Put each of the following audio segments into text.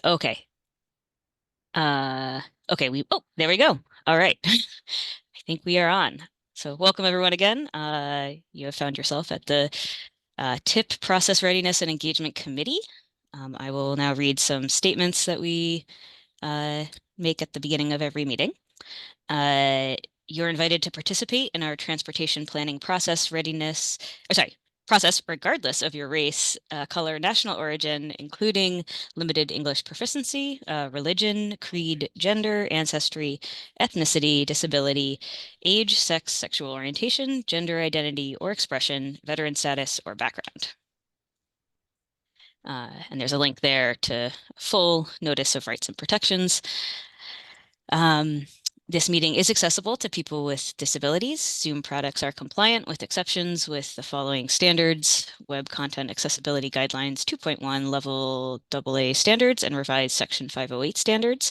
Okay. Okay, there we go. All right. I think we are on. So welcome everyone again. You have found yourself at the TIP Process Readiness and Engagement Committee. I will now read some statements that we make at the beginning of every meeting. You're invited to participate in our transportation planning process regardless of your race, color, national origin, including limited English proficiency, religion, creed, gender, ancestry, ethnicity, disability, age, sex, sexual orientation, gender identity or expression, veteran status, or background. And there's a link there to full notice of rights and protections. This meeting is accessible to people with disabilities. Zoom products are compliant with exceptions with the following standards: Web Content Accessibility Guidelines 2.1 Level AA standards and revised Section 508 standards.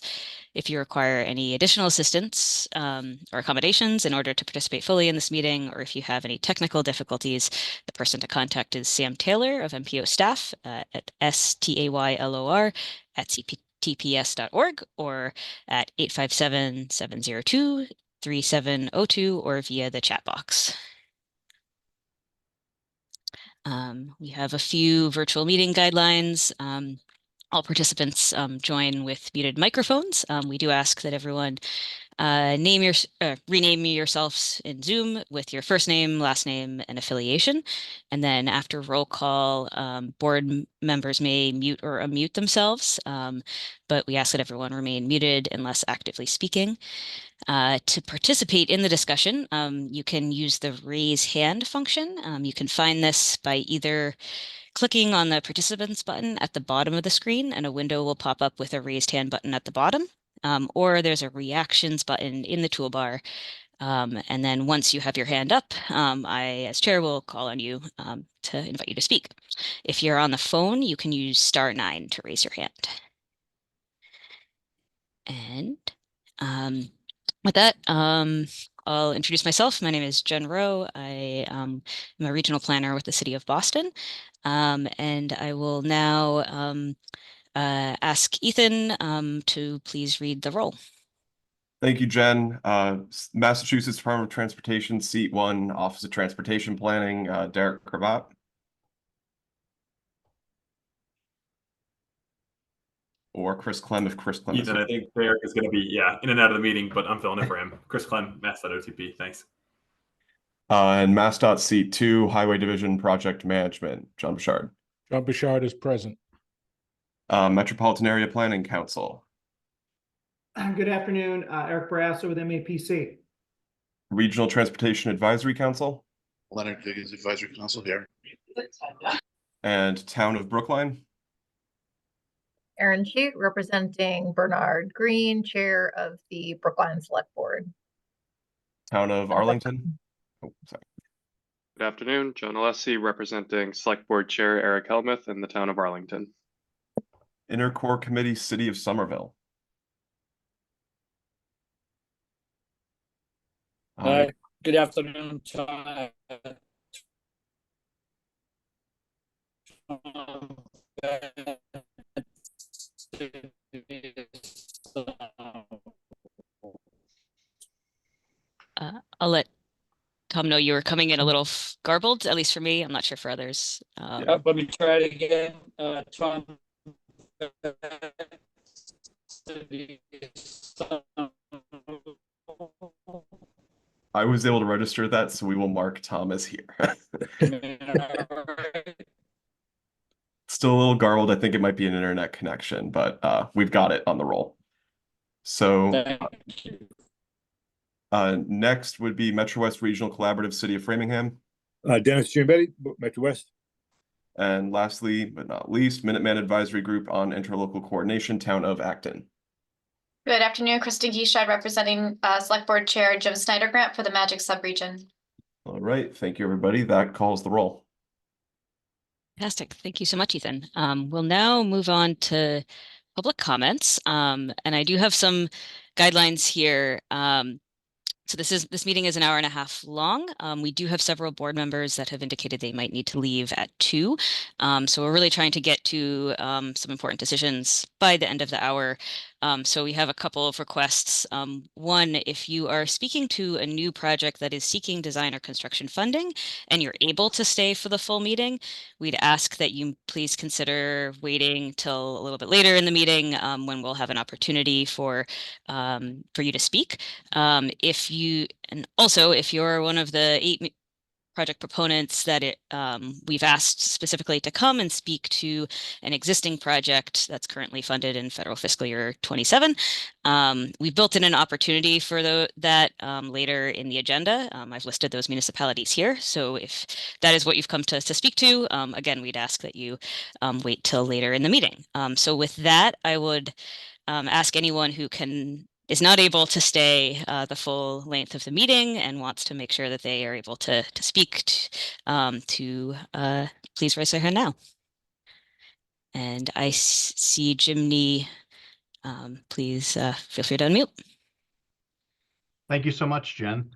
If you require any additional assistance or accommodations in order to participate fully in this meeting, or if you have any technical difficulties, the person to contact is Sam Taylor of MPO staff at staylor@cptps.org or at 857-702-3702 or via the chat box. We have a few virtual meeting guidelines. All participants join with muted microphones. We do ask that everyone rename yourselves in Zoom with your first name, last name, and affiliation. And then after roll call, board members may mute or unmute themselves, but we ask that everyone remain muted unless actively speaking. To participate in the discussion, you can use the raise hand function. You can find this by either clicking on the participants button at the bottom of the screen, and a window will pop up with a raised hand button at the bottom. Or there's a reactions button in the toolbar. And then once you have your hand up, I, as chair, will call on you to invite you to speak. If you're on the phone, you can use *9 to raise your hand. And with that, I'll introduce myself. My name is Jen Rowe. I am a regional planner with the City of Boston. And I will now ask Ethan to please read the roll. Thank you, Jen. Massachusetts Department of Transportation, Seat 1, Office of Transportation Planning, Derek Cravat. Or Chris Clem, if Chris Clem is Ethan, here. I think Derek is going to be, in and out of the meeting, but I'm filling in for him. Chris Clem, Mass.OTP, thanks. And MassDOT Seat 2, Highway Division Project Management, John Bouchard. John Bouchard is present. Metropolitan Area Planning Council. Good afternoon, Eric Barrasso with MAPC. Regional Transportation Advisory Council. Leonard Diggins Advisory Council here. And Town of Brookline. Erin Chute, representing Bernard Green, Chair of the Brookline Select Board. Town of Arlington. Oh, sorry. Good afternoon, John Alessi, representing Select Board Chair Eric Helmuth in the Town of Arlington. Intercore Committee, City of Somerville. Good afternoon, John. I'll let Tom know you were coming in a little garbled, at least for me. I'm not sure for others. Let me try it again. Tom. I was able to register that, so we will mark Tom as here. Still a little garbled. I think it might be an internet connection, but we've got it on the roll. So next would be Metro West Regional Collaborative, City of Framingham. Dennis Giambetti, Metro West. And lastly, but not least, Minuteman Advisory Group on Interlocal Coordination, Town of Acton. Good afternoon, Kristen Giescheid, representing Select Board Chair Jim Snyder Grant for the Magic Subregion. All right, thank you, everybody. That calls the roll. Fantastic. Thank you so much, Ethan. We'll now move on to public comments. And I do have some guidelines here. So this meeting is an hour and a half long. We do have several board members that have indicated they might need to leave at 2. So we're really trying to get to some important decisions by the end of the hour. So we have a couple of requests. One, if you are speaking to a new project that is seeking design or construction funding and you're able to stay for the full meeting, we'd ask that you please consider waiting till a little bit later in the meeting when we'll have an opportunity for you to speak. And also if you're one of the 8 project proponents that we've asked specifically to come and speak to an existing project that's currently funded in federal fiscal year 27. We've built in an opportunity for that later in the agenda. I've listed those municipalities here. So if that is what you've come to speak to, again, we'd ask that you wait till later in the meeting. So with that, I would ask anyone who is not able to stay the full length of the meeting and wants to make sure that they are able to speak to please raise their hand now. And I see Jim Nee. Please feel free to unmute. Thank you so much, Jen.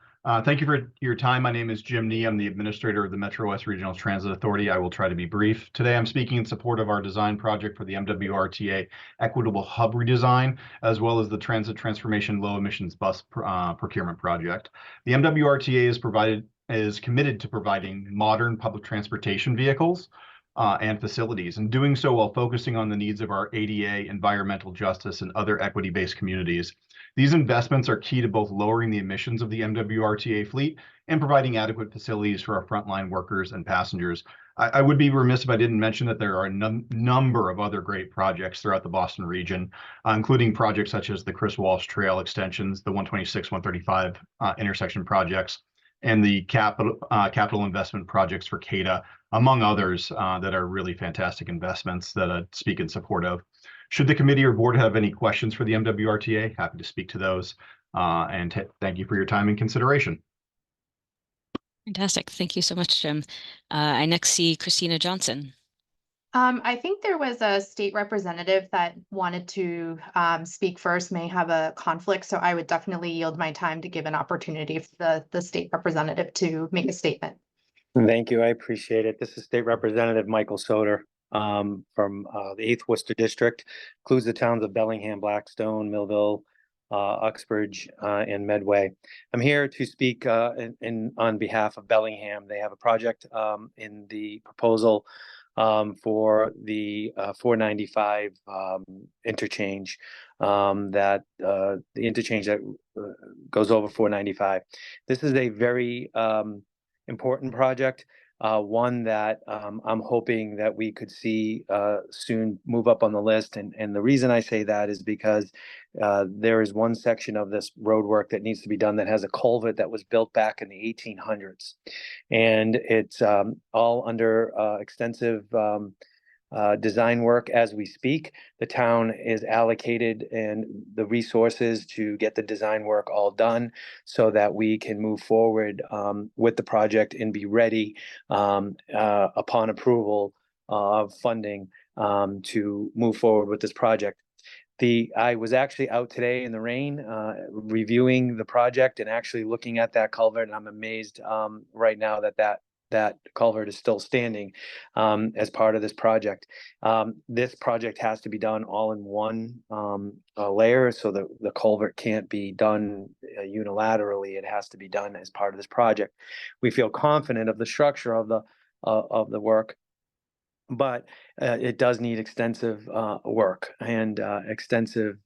Thank you for your time. My name is Jim Nee. I'm the administrator of the Metro West Regional Transit Authority. I will try to be brief. Today, I'm speaking in support of our design project for the MWRTA Equitable Hub redesign, as well as the Transit Transformation Low Emissions Bus Procurement Project. The MWRTA is committed to providing modern public transportation vehicles and facilities, and doing so while focusing on the needs of our ADA, environmental justice, and other equity-based communities. These investments are key to both lowering the emissions of the MWRTA fleet and providing adequate facilities for our frontline workers and passengers. I would be remiss if I didn't mention that there are a number of other great projects throughout the Boston region, including projects such as the Chris Walsh Trail extensions, the 126, 135 intersection projects, and the capital investment projects for CADA, among others that are really fantastic investments that I speak in support of. Should the committee or board have any questions for the MWRTA, happy to speak to those. And thank you for your time and consideration. Fantastic. Thank you so much, Jim. I next see Christina Johnson. I think there was a state representative that wanted to speak first, may have a conflict, so I would definitely yield my time to give an opportunity for the state representative to make a statement. Thank you. I appreciate it. This is State Representative Michael Soter from the 8th Worcester District, includes the towns of Bellingham, Blackstone, Millville, Uxbridge, and Medway. I'm here to speak on behalf of Bellingham. They have a project in the proposal for the 495 interchange, that the interchange that goes over 495. This is a very important project, one that I'm hoping that we could see soon move up on the list. And the reason I say that is because there is one section of this road work that needs to be done that has a culvert that was built back in the 1800s. And it's all under extensive design work as we speak. The town is allocated and the resources to get the design work all done so that we can move forward with the project and be ready upon approval of funding to move forward with this project. I was actually out today in the rain, reviewing the project and actually looking at that culvert, and I'm amazed right now that culvert is still standing as part of this project. This project has to be done all in one layer, so that the culvert can't be done unilaterally. It has to be done as part of this project. We feel confident of the structure of the work, but it does need extensive work and extensive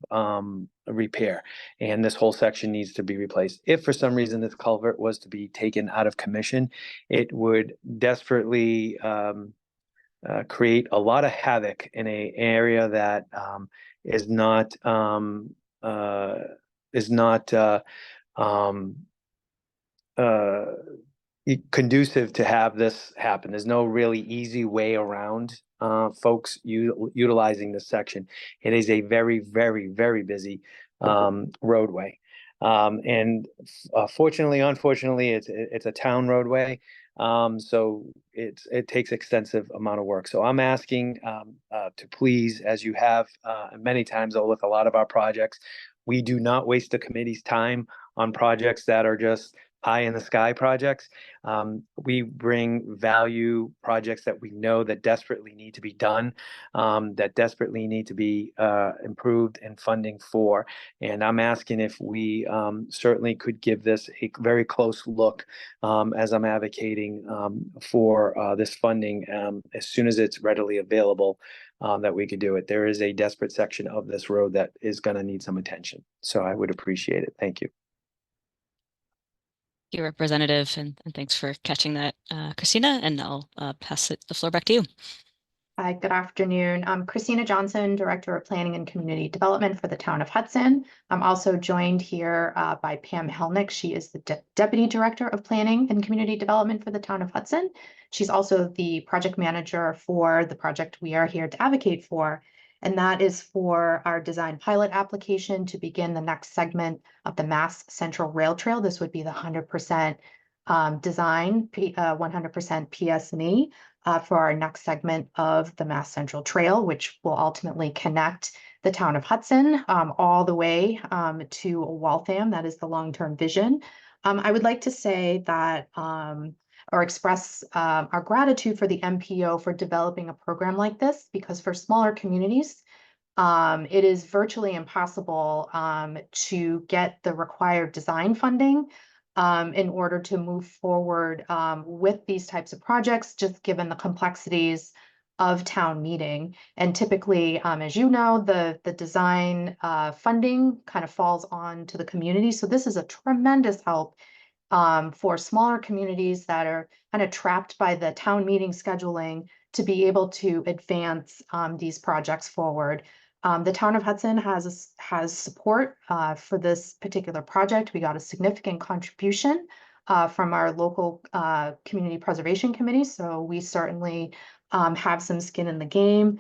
repair, and this whole section needs to be replaced. If for some reason this culvert was to be taken out of commission, it would desperately create a lot of havoc in an area that is not conducive to have this happen. There's no really easy way around folks utilizing this section. It is a very, very, very busy roadway. And fortunately, unfortunately, it's a town roadway. So it takes extensive amount of work. So I'm asking to please, as you have many times with a lot of our projects, we do not waste the committee's time on projects that are just pie in the sky projects. We bring value projects that we know that desperately need to be done, that desperately need to be improved and funding for. And I'm asking if we certainly could give this a very close look as I'm advocating for this funding as soon as it's readily available, that we could do it. There is a desperate section of this road that is going to need some attention. So I would appreciate it. Thank you. Thank you, Representative, and thanks for catching that, Christina, and I'll pass the floor back to you. Hi, good afternoon. I'm Christina Johnson, Director of Planning and Community Development for the Town of Hudson. I'm also joined here by Pam Helnick. She is the Deputy Director of Planning and Community Development for the Town of Hudson. She's also the project manager for the project we are here to advocate for, and that is for our design pilot application to begin the next segment of the Mass Central Rail Trail. This would be the 100% design, 100% PS&E. For our next segment of the Mass Central Trail, which will ultimately connect the town of Hudson all the way to Waltham. That is the long-term vision. I would like to say that or express our gratitude for the MPO for developing a program like this, because for smaller communities, it is virtually impossible to get the required design funding in order to move forward with these types of projects, just given the complexities of town meeting. And typically, as you know, the design funding kind of falls on to the community. So this is a tremendous help for smaller communities that are kind of trapped by the town meeting scheduling to be able to advance these projects forward. The town of Hudson has support for this particular project. We got a significant contribution from our local community preservation committee, so we certainly have some skin in the game.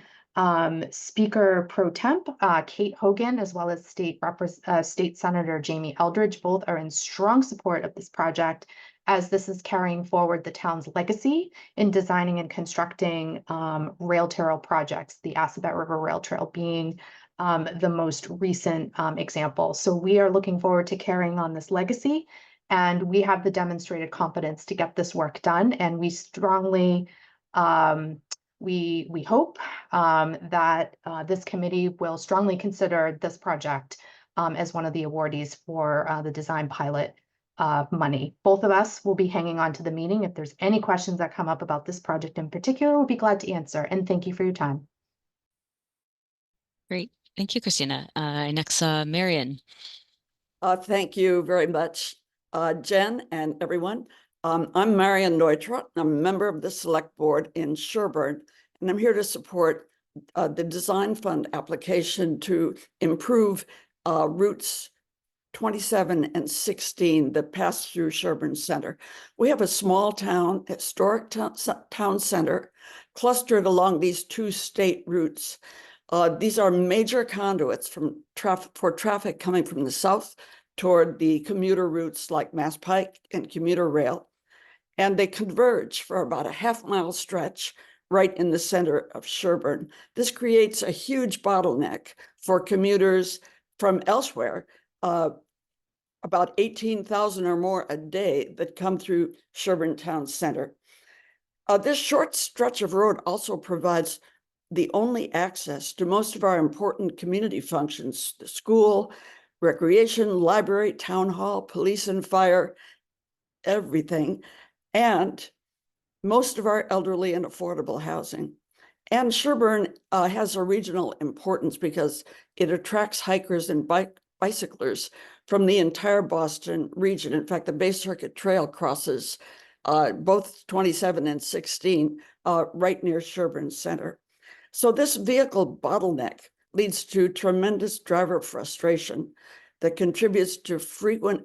Speaker Pro Temp Kate Hogan, as well as State Senator Jamie Eldridge, both are in strong support of this project, as this is carrying forward the town's legacy in designing and constructing rail trail projects, the Assabet River Rail Trail being the most recent example. So we are looking forward to carrying on this legacy, and we have the demonstrated competence to get this work done. And we strongly, we hope that this committee will strongly consider this project as one of the awardees for the design pilot money. Both of us will be hanging on to the meeting. If there's any questions that come up about this project in particular, we'll be glad to answer. And thank you for your time. Great. Thank you, Christina. Next, Marion. Thank you very much, Jen and everyone. I'm Marion Neutra. I'm a member of the Select Board in Sherburne, and I'm here to support the Design Fund application to improve routes 27 and 16 that pass through Sherburne Center. We have a small town, historic town center clustered along these two state routes. These are major conduits for traffic coming from the south toward the commuter routes like Mass Pike and commuter rail. And they converge for about a half-mile stretch right in the center of Sherburne. This creates a huge bottleneck for commuters from elsewhere, about 18,000 or more a day that come through Sherburne Town Center. This short stretch of road also provides the only access to most of our important community functions: the school, recreation, library, town hall, police and fire, everything, and most of our elderly and affordable housing. And Sherburne has a regional importance because it attracts hikers and bicyclers from the entire Boston region. In fact, the Bay Circuit Trail crosses both 27 and 16 right near Sherburne Center. So this vehicle bottleneck leads to tremendous driver frustration that contributes to frequent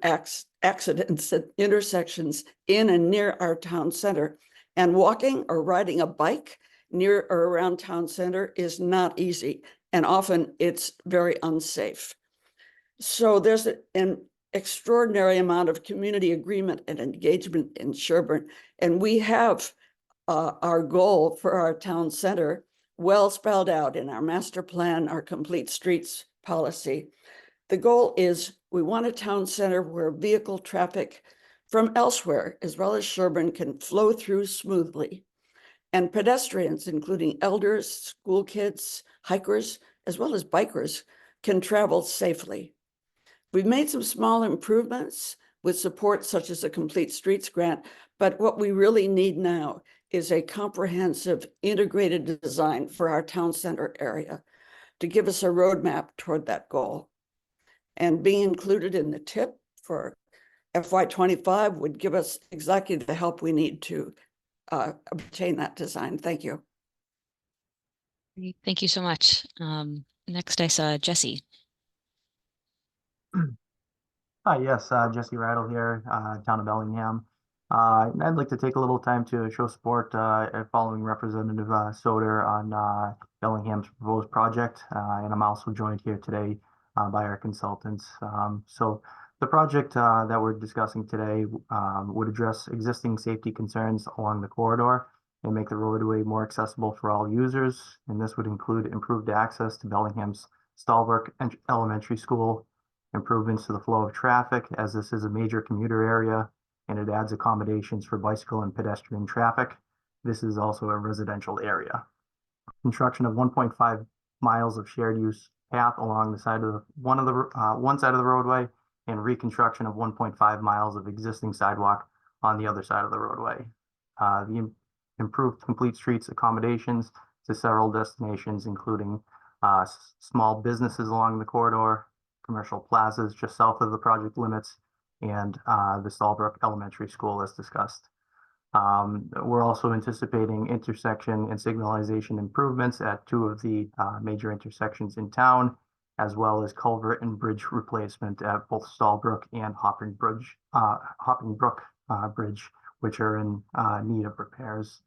accidents at intersections in and near our town center. And walking or riding a bike near or around town center is not easy, and often it's very unsafe. So there's an extraordinary amount of community agreement and engagement in Sherburne, and we have our goal for our town center well spelled out in our master plan, our complete streets policy. The goal is we want a town center where vehicle traffic from elsewhere, as well as Sherburne, can flow through smoothly, and pedestrians, including elders, school kids, hikers, as well as bikers, can travel safely. We've made some small improvements with support such as a Complete Streets grant, but what we really need now is a comprehensive integrated design for our town center area to give us a roadmap toward that goal. And being included in the TIP for FY25 would give us exactly the help we need to obtain that design. Thank you. Thank you so much. Next I saw Jesse. Hi, yes, Jesse Rattle here, town of Bellingham. I'd like to take a little time to show support following Representative Soder on Bellingham's proposed project, and I'm also joined here today by our consultants. So the project that we're discussing today would address existing safety concerns along the corridor and make the roadway more accessible for all users, and this would include improved access to Bellingham's Stallbrook Elementary School, improvements to the flow of traffic, as this is a major commuter area and it adds accommodations for bicycle and pedestrian traffic. This is also a residential area. Construction of 1.5 miles of shared use path along the side of one side of the roadway, and reconstruction of 1.5 miles of existing sidewalk on the other side of the roadway. The improved Complete Streets accommodations to several destinations, including small businesses along the corridor, commercial plazas just south of the project limits, and the Stallbrook Elementary School as discussed. We're also anticipating intersection and signalization improvements at 2 of the major intersections in town, as well as culvert and bridge replacement at both Stallbrook and Hopping Brook Bridge, which are in need of repairs.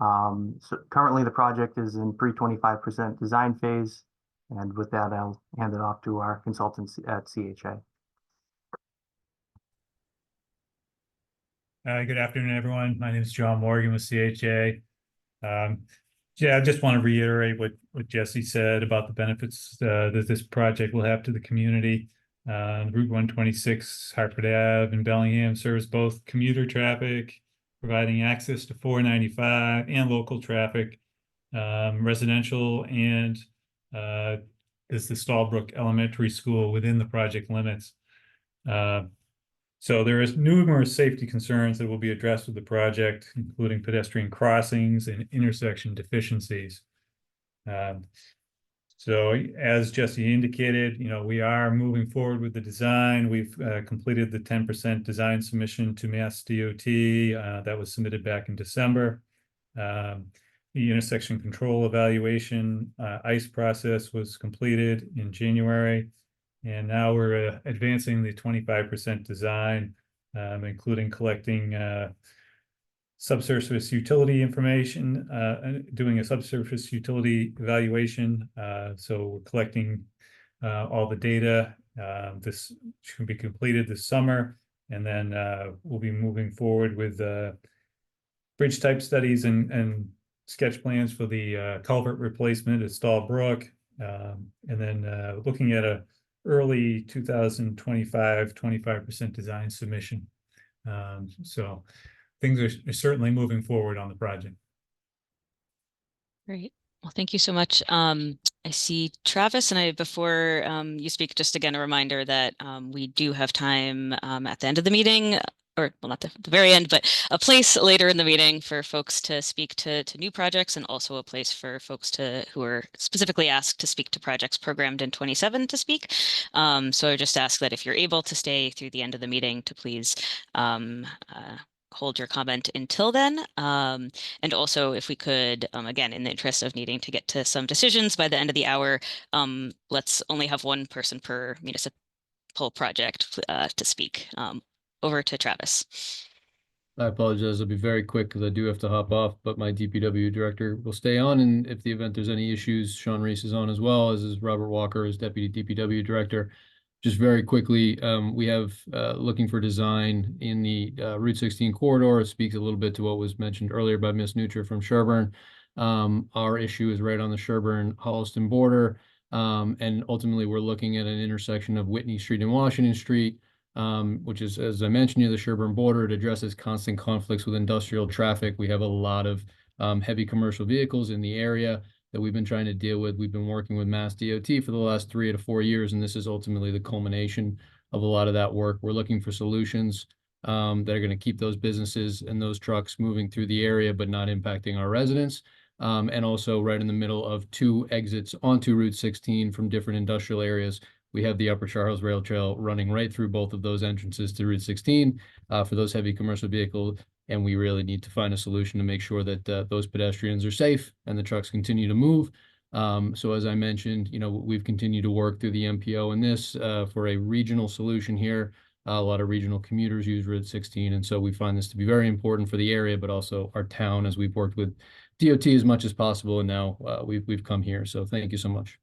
So currently the project is in pre-25% design phase. And with that, I'll hand it off to our consultants at CHA. Good afternoon, everyone. My name is John Morgan with CHA. Yeah, I just want to reiterate what Jesse said about the benefits that this project will have to the community. Route 126, Hartford Ave and Bellingham serves both commuter traffic, providing access to 495 and local traffic, residential, and is the Stallbrook Elementary School within the project limits. So there is numerous safety concerns that will be addressed with the project, including pedestrian crossings and intersection deficiencies. So as Jesse indicated, we are moving forward with the design. We've completed the 10% design submission to Mass DOT. That was submitted back in December. The intersection control evaluation ICE process was completed in January, and now we're advancing the 25% design, including collecting subsurface utility information, doing a subsurface utility evaluation. So we're collecting all the data. This should be completed this summer, and then we'll be moving forward with bridge type studies and sketch plans for the culvert replacement at Stallbrook, and then looking at a early 2025 25% design submission. So things are certainly moving forward on the project. Great. Well, thank you so much. I see Travis, and before you speak, just again, a reminder that we do have time at the end of the meeting, or well, not the very end, but a place later in the meeting for folks to speak to new projects, and also a place for folks who are specifically asked to speak to projects programmed in 27 to speak. So I just ask that if you're able to stay through the end of the meeting, to please hold your comment until then. And also, if we could, again, in the interest of needing to get to some decisions by the end of the hour, let's only have one person per municipal project to speak. Over to Travis. I apologize. I'll be very quick because I do have to hop off, but my DPW director will stay on. And if the event there's any issues, Sean Reese is on as well, as is Robert Walker as deputy DPW director. Just very quickly, we have looking for design in the Route 16 corridor. It speaks a little bit to what was mentioned earlier by Ms. Nutra from Sherburne. Our issue is right on the Sherburne-Holliston border. And ultimately, we're looking at an intersection of Whitney Street and Washington Street, which is, as I mentioned, near the Sherburne border. It addresses constant conflicts with industrial traffic. We have a lot of heavy commercial vehicles in the area that we've been trying to deal with. We've been working with Mass DOT for the last 3 to 4 years, and this is ultimately the culmination of a lot of that work. We're looking for solutions that are going to keep those businesses and those trucks moving through the area, but not impacting our residents. And also right in the middle of 2 exits onto Route 16 from different industrial areas. We have the Upper Charles Rail Trail running right through both of those entrances to Route 16 for those heavy commercial vehicles. And we really need to find a solution to make sure that those pedestrians are safe and the trucks continue to move. So as I mentioned, we've continued to work through the MPO in this for a regional solution here. A lot of regional commuters use Route 16. And so we find this to be very important for the area, but also our town, as we've worked with DOT as much as possible. And now we've come here. So thank you so much.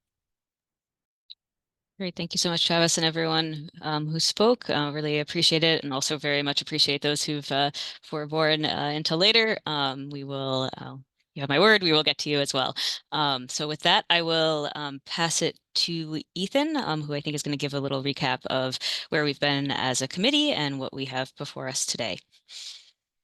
Great. Thank you so much, Travis, and everyone who spoke. Really appreciate it, and also very much appreciate those who've forborne until later. We will, you have my word, we will get to you as well. So with that, I will pass it to Ethan, who I think is going to give a little recap of where we've been as a committee and what we have before us today.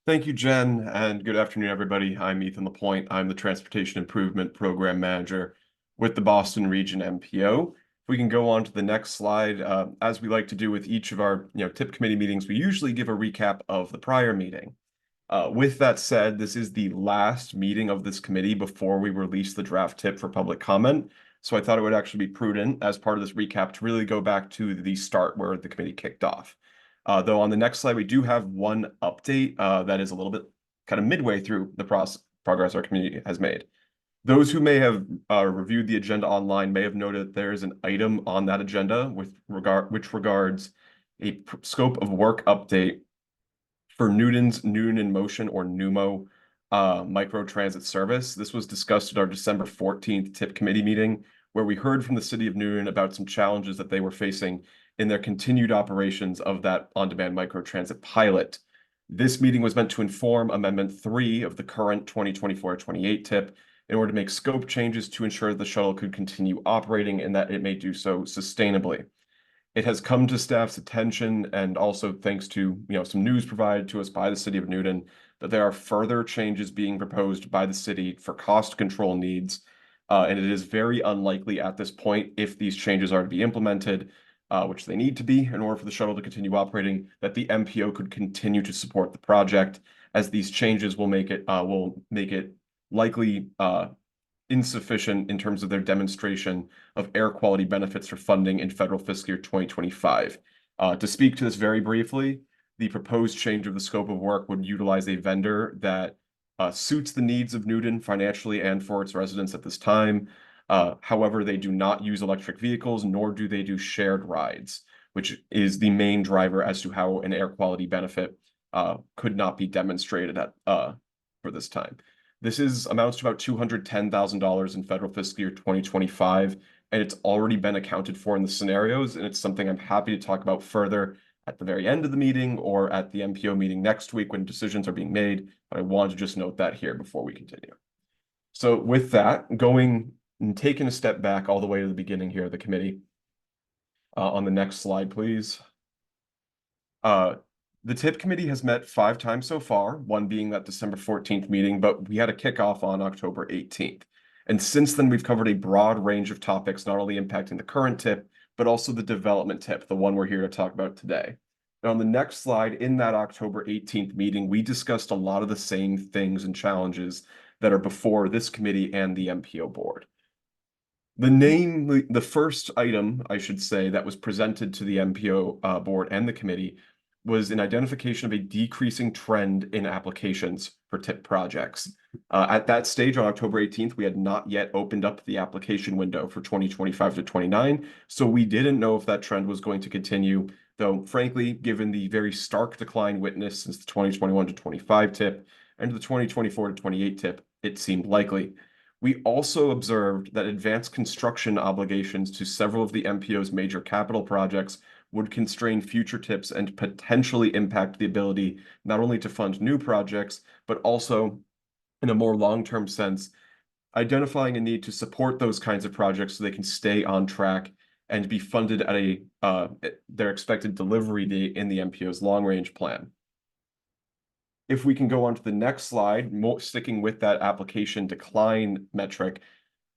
Thank you, Jen, and good afternoon, everybody. I'm Ethan LaPointe. I'm the Transportation Improvement Program Manager with the Boston Region MPO. If we can go on to the next slide, as we like to do with each of our TIP committee meetings, we usually give a recap of the prior meeting. With that said, this is the last meeting of this committee before we release the draft TIP for public comment. So I thought it would actually be prudent as part of this recap to really go back to the start where the committee kicked off. Though on the next slide, we do have one update that is a little bit kind of midway through the progress our community has made. Those who may have reviewed the agenda online may have noted there is an item on that agenda which regards a scope of work update for Newton's Noon in Motion, or NUMO, micro transit service. This was discussed at our December 14th TIP committee meeting, where we heard from the city of Newton about some challenges that they were facing in their continued operations of that on-demand microtransit pilot. This meeting was meant to inform Amendment 3 of the current 2024-28 TIP in order to make scope changes to ensure the shuttle could continue operating and that it may do so sustainably. It has come to staff's attention, and also thanks to some news provided to us by the city of Newton, that there are further changes being proposed by the city for cost control needs, and it is very unlikely at this point, if these changes are to be implemented, which they need to be in order for the shuttle to continue operating, that the MPO could continue to support the project, as these changes will make it likely insufficient in terms of their demonstration of air quality benefits for funding in federal fiscal year 2025. To speak to this very briefly, the proposed change of the scope of work would utilize a vendor that suits the needs of Newton financially and for its residents at this time. However, they do not use electric vehicles, nor do they do shared rides, which is the main driver as to how an air quality benefit could not be demonstrated for this time. This amounts to about $210,000 in federal fiscal year 2025, and it's already been accounted for in the scenarios, and it's something I'm happy to talk about further at the very end of the meeting or at the MPO meeting next week when decisions are being made, but I wanted to just note that here before we continue. So with that, going and taking a step back all the way to the beginning here of the committee, on the next slide, please. The TIP committee has met 5 times so far, one being that December 14th meeting, but we had a kickoff on October 18th. And since then, we've covered a broad range of topics, not only impacting the current TIP, but also the development TIP, the one we're here to talk about today. Now, on the next slide, in that October 18th meeting, we discussed a lot of the same things and challenges that are before this committee and the MPO board. The first item, I should say, that was presented to the MPO board and the committee was an identification of a decreasing trend in applications for TIP projects. At that stage on October 18th, we had not yet opened up the application window for 2025 to 29, so we didn't know if that trend was going to continue, though frankly, given the very stark decline witnessed since the 2021 to 25 TIP and the 2024 to 28 TIP, it seemed likely. We also observed that advanced construction obligations to several of the MPO's major capital projects would constrain future TIPs and potentially impact the ability not only to fund new projects, but also in a more long-term sense, identifying a need to support those kinds of projects so they can stay on track and be funded at their expected delivery date in the MPO's long-range plan. If we can go on to the next slide, sticking with that application decline metric,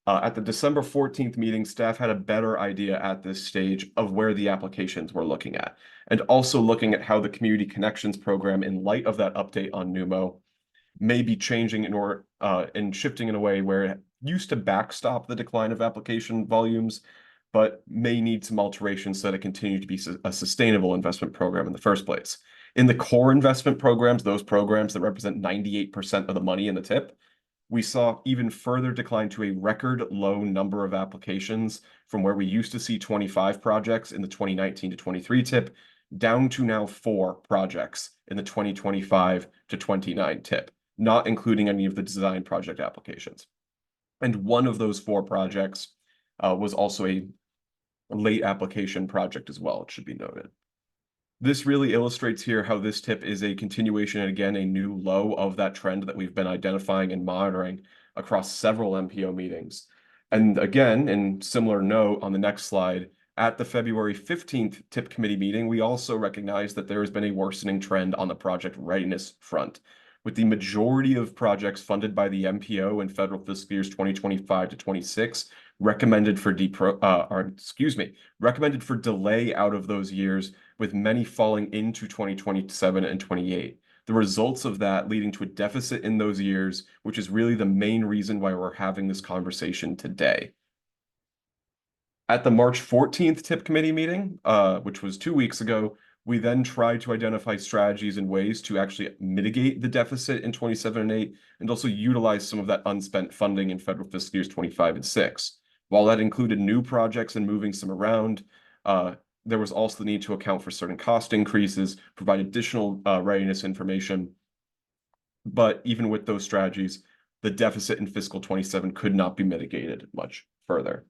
at the December 14th meeting, staff had a better idea at this stage of where the applications were looking at, and also looking at how the Community Connections program, in light of that update on NUMO, may be changing and shifting in a way where it used to backstop the decline of application volumes, but may need some alterations so that it continued to be a sustainable investment program in the first place. In the core investment programs, those programs that represent 98% of the money in the TIP, we saw even further decline to a record low number of applications from where we used to see 25 projects in the 2019 to 23 TIP, down to now 4 projects in the 2025 to 29 TIP, not including any of the design project applications. And one of those 4 projects was also a late application project as well, it should be noted. This really illustrates here how this TIP is a continuation and again, a new low of that trend that we've been identifying and monitoring across several MPO meetings. And again, in similar note on the next slide, at the February 15th TIP committee meeting, we also recognize that there has been a worsening trend on the project readiness front, with the majority of projects funded by the MPO in federal fiscal years 2025 to 26 recommended for recommended for delay out of those years, with many falling into 2027 and 28. The results of that leading to a deficit in those years, which is really the main reason why we're having this conversation today. At the March 14th TIP committee meeting, which was 2 weeks ago, we then tried to identify strategies and ways to actually mitigate the deficit in 27 and 8, and also utilize some of that unspent funding in federal fiscal years 25 and 6. While that included new projects and moving some around, there was also the need to account for certain cost increases, provide additional readiness information. But even with those strategies, the deficit in fiscal 27 could not be mitigated much further.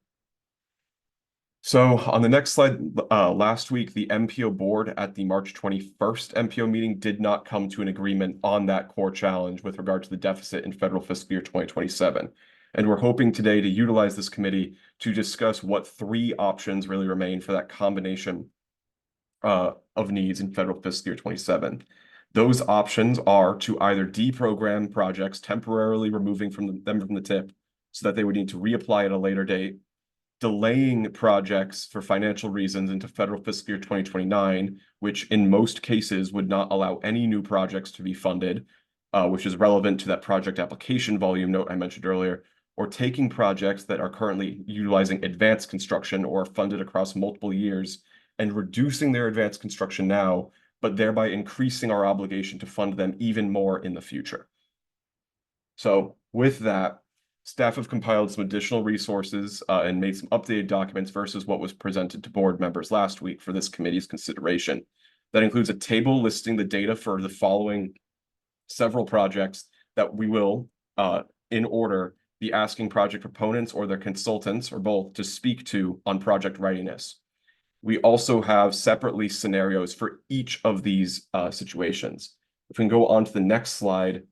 So on the next slide, last week, the MPO board at the March 21st MPO meeting did not come to an agreement on that core challenge with regard to the deficit in federal fiscal year 2027. And we're hoping today to utilize this committee to discuss what 3 options really remain for that combination of needs in federal fiscal year 27. Those options are to either deprogram projects, temporarily removing them from the TIP so that they would need to reapply at a later date, delaying projects for financial reasons into federal fiscal year 2029, which in most cases would not allow any new projects to be funded, which is relevant to that project application volume note I mentioned earlier, or taking projects that are currently utilizing advanced construction or funded across multiple years and reducing their advanced construction now, but thereby increasing our obligation to fund them even more in the future. So with that, staff have compiled some additional resources and made some updated documents versus what was presented to board members last week for this committee's consideration. That includes a table listing the data for the following several projects that we will, in order, be asking project proponents or their consultants or both to speak to on project readiness. We also have separately scenarios for each of these situations. If we can go on to the next slide,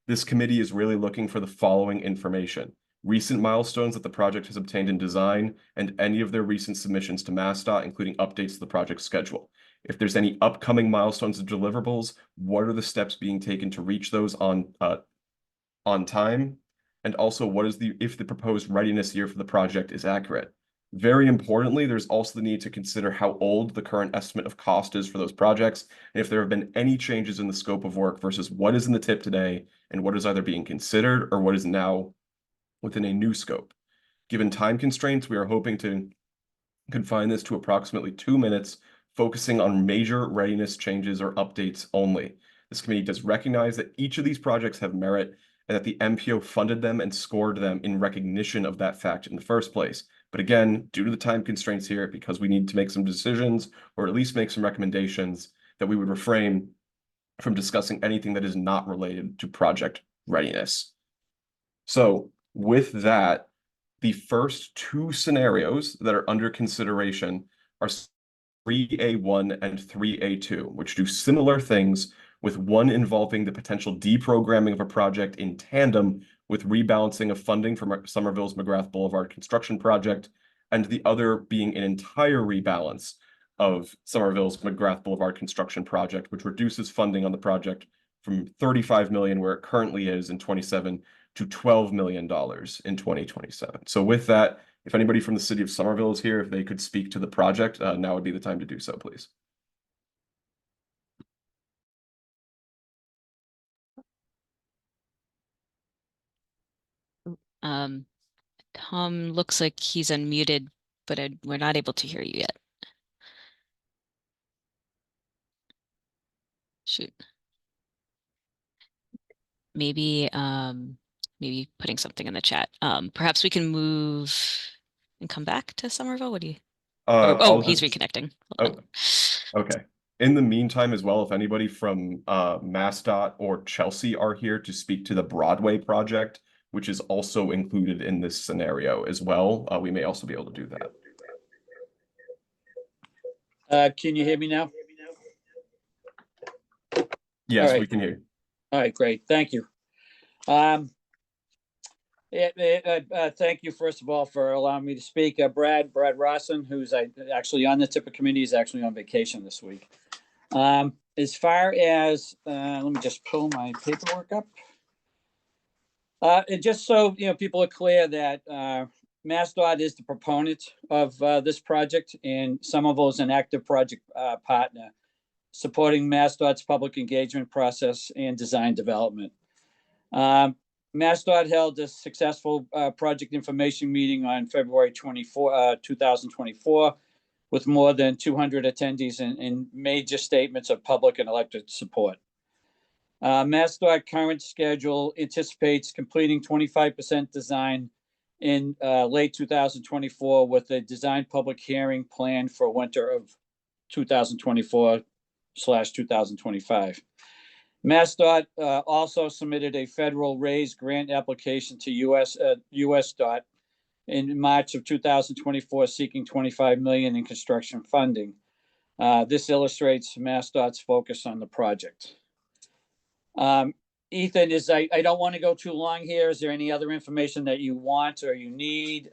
this committee is really looking for the following information: recent milestones that the project has obtained in design and any of their recent submissions to MassDOT, including updates to the project schedule. If there's any upcoming milestones and deliverables, what are the steps being taken to reach those on time? And also, what is if the proposed readiness year for the project is accurate? Very importantly, there's also the need to consider how old the current estimate of cost is for those projects, and if there have been any changes in the scope of work versus what is in the TIP today and what is either being considered or what is now within a new scope. Given time constraints, we are hoping to confine this to approximately 2 minutes, focusing on major readiness changes or updates only. This committee does recognize that each of these projects have merit and that the MPO funded them and scored them in recognition of that fact in the first place. But again, due to the time constraints here, because we need to make some decisions or at least make some recommendations, that we would refrain from discussing anything that is not related to project readiness. So with that, the first 2 scenarios that are under consideration are 3A1 and 3A2, which do similar things, with one involving the potential deprogramming of a project in tandem with rebalancing of funding from Somerville's McGrath Boulevard construction project, and the other being an entire rebalance of Somerville's McGrath Boulevard construction project, which reduces funding on the project from 35 million where it currently is in 27 to $12 million in 2027. So with that, if anybody from the city of Somerville is here, if they could speak to the project, now would be the time to do so, please. Tom looks like he's unmuted, but we're not able to hear you yet. Shoot. Maybe maybe putting something in the chat. Perhaps we can move and come back to Somerville. What do you? He's reconnecting. Hold on. Okay. In the meantime, as well, if anybody from MassDOT or Chelsea are here to speak to the Broadway project, which is also included in this scenario as well, we may also be able to do that. Can you hear me now? Yes, All right. we can hear you. All right, great. Thank you. Thank you, first of all, for allowing me to speak. Brad Rosson, who's actually on the TIPA committee, is actually on vacation this week. As far as, let me just pull my paperwork up. And just so people are clear that MassDOT is the proponent of this project, and Somerville is an active project partner, supporting MassDOT's public engagement process and design development. MassDOT held a successful project information meeting on February 24, 2024, with more than 200 attendees and major statements of public and elected support. MassDOT current schedule anticipates completing 25% design in late 2024 with a design public hearing planned for winter of 2024/2025. MassDOT also submitted a federal raise grant application to US DOT in March of 2024, seeking $25 million in construction funding. This illustrates MassDOT's focus on the project. Ethan, I don't want to go too long here. Is there any other information that you want or you need?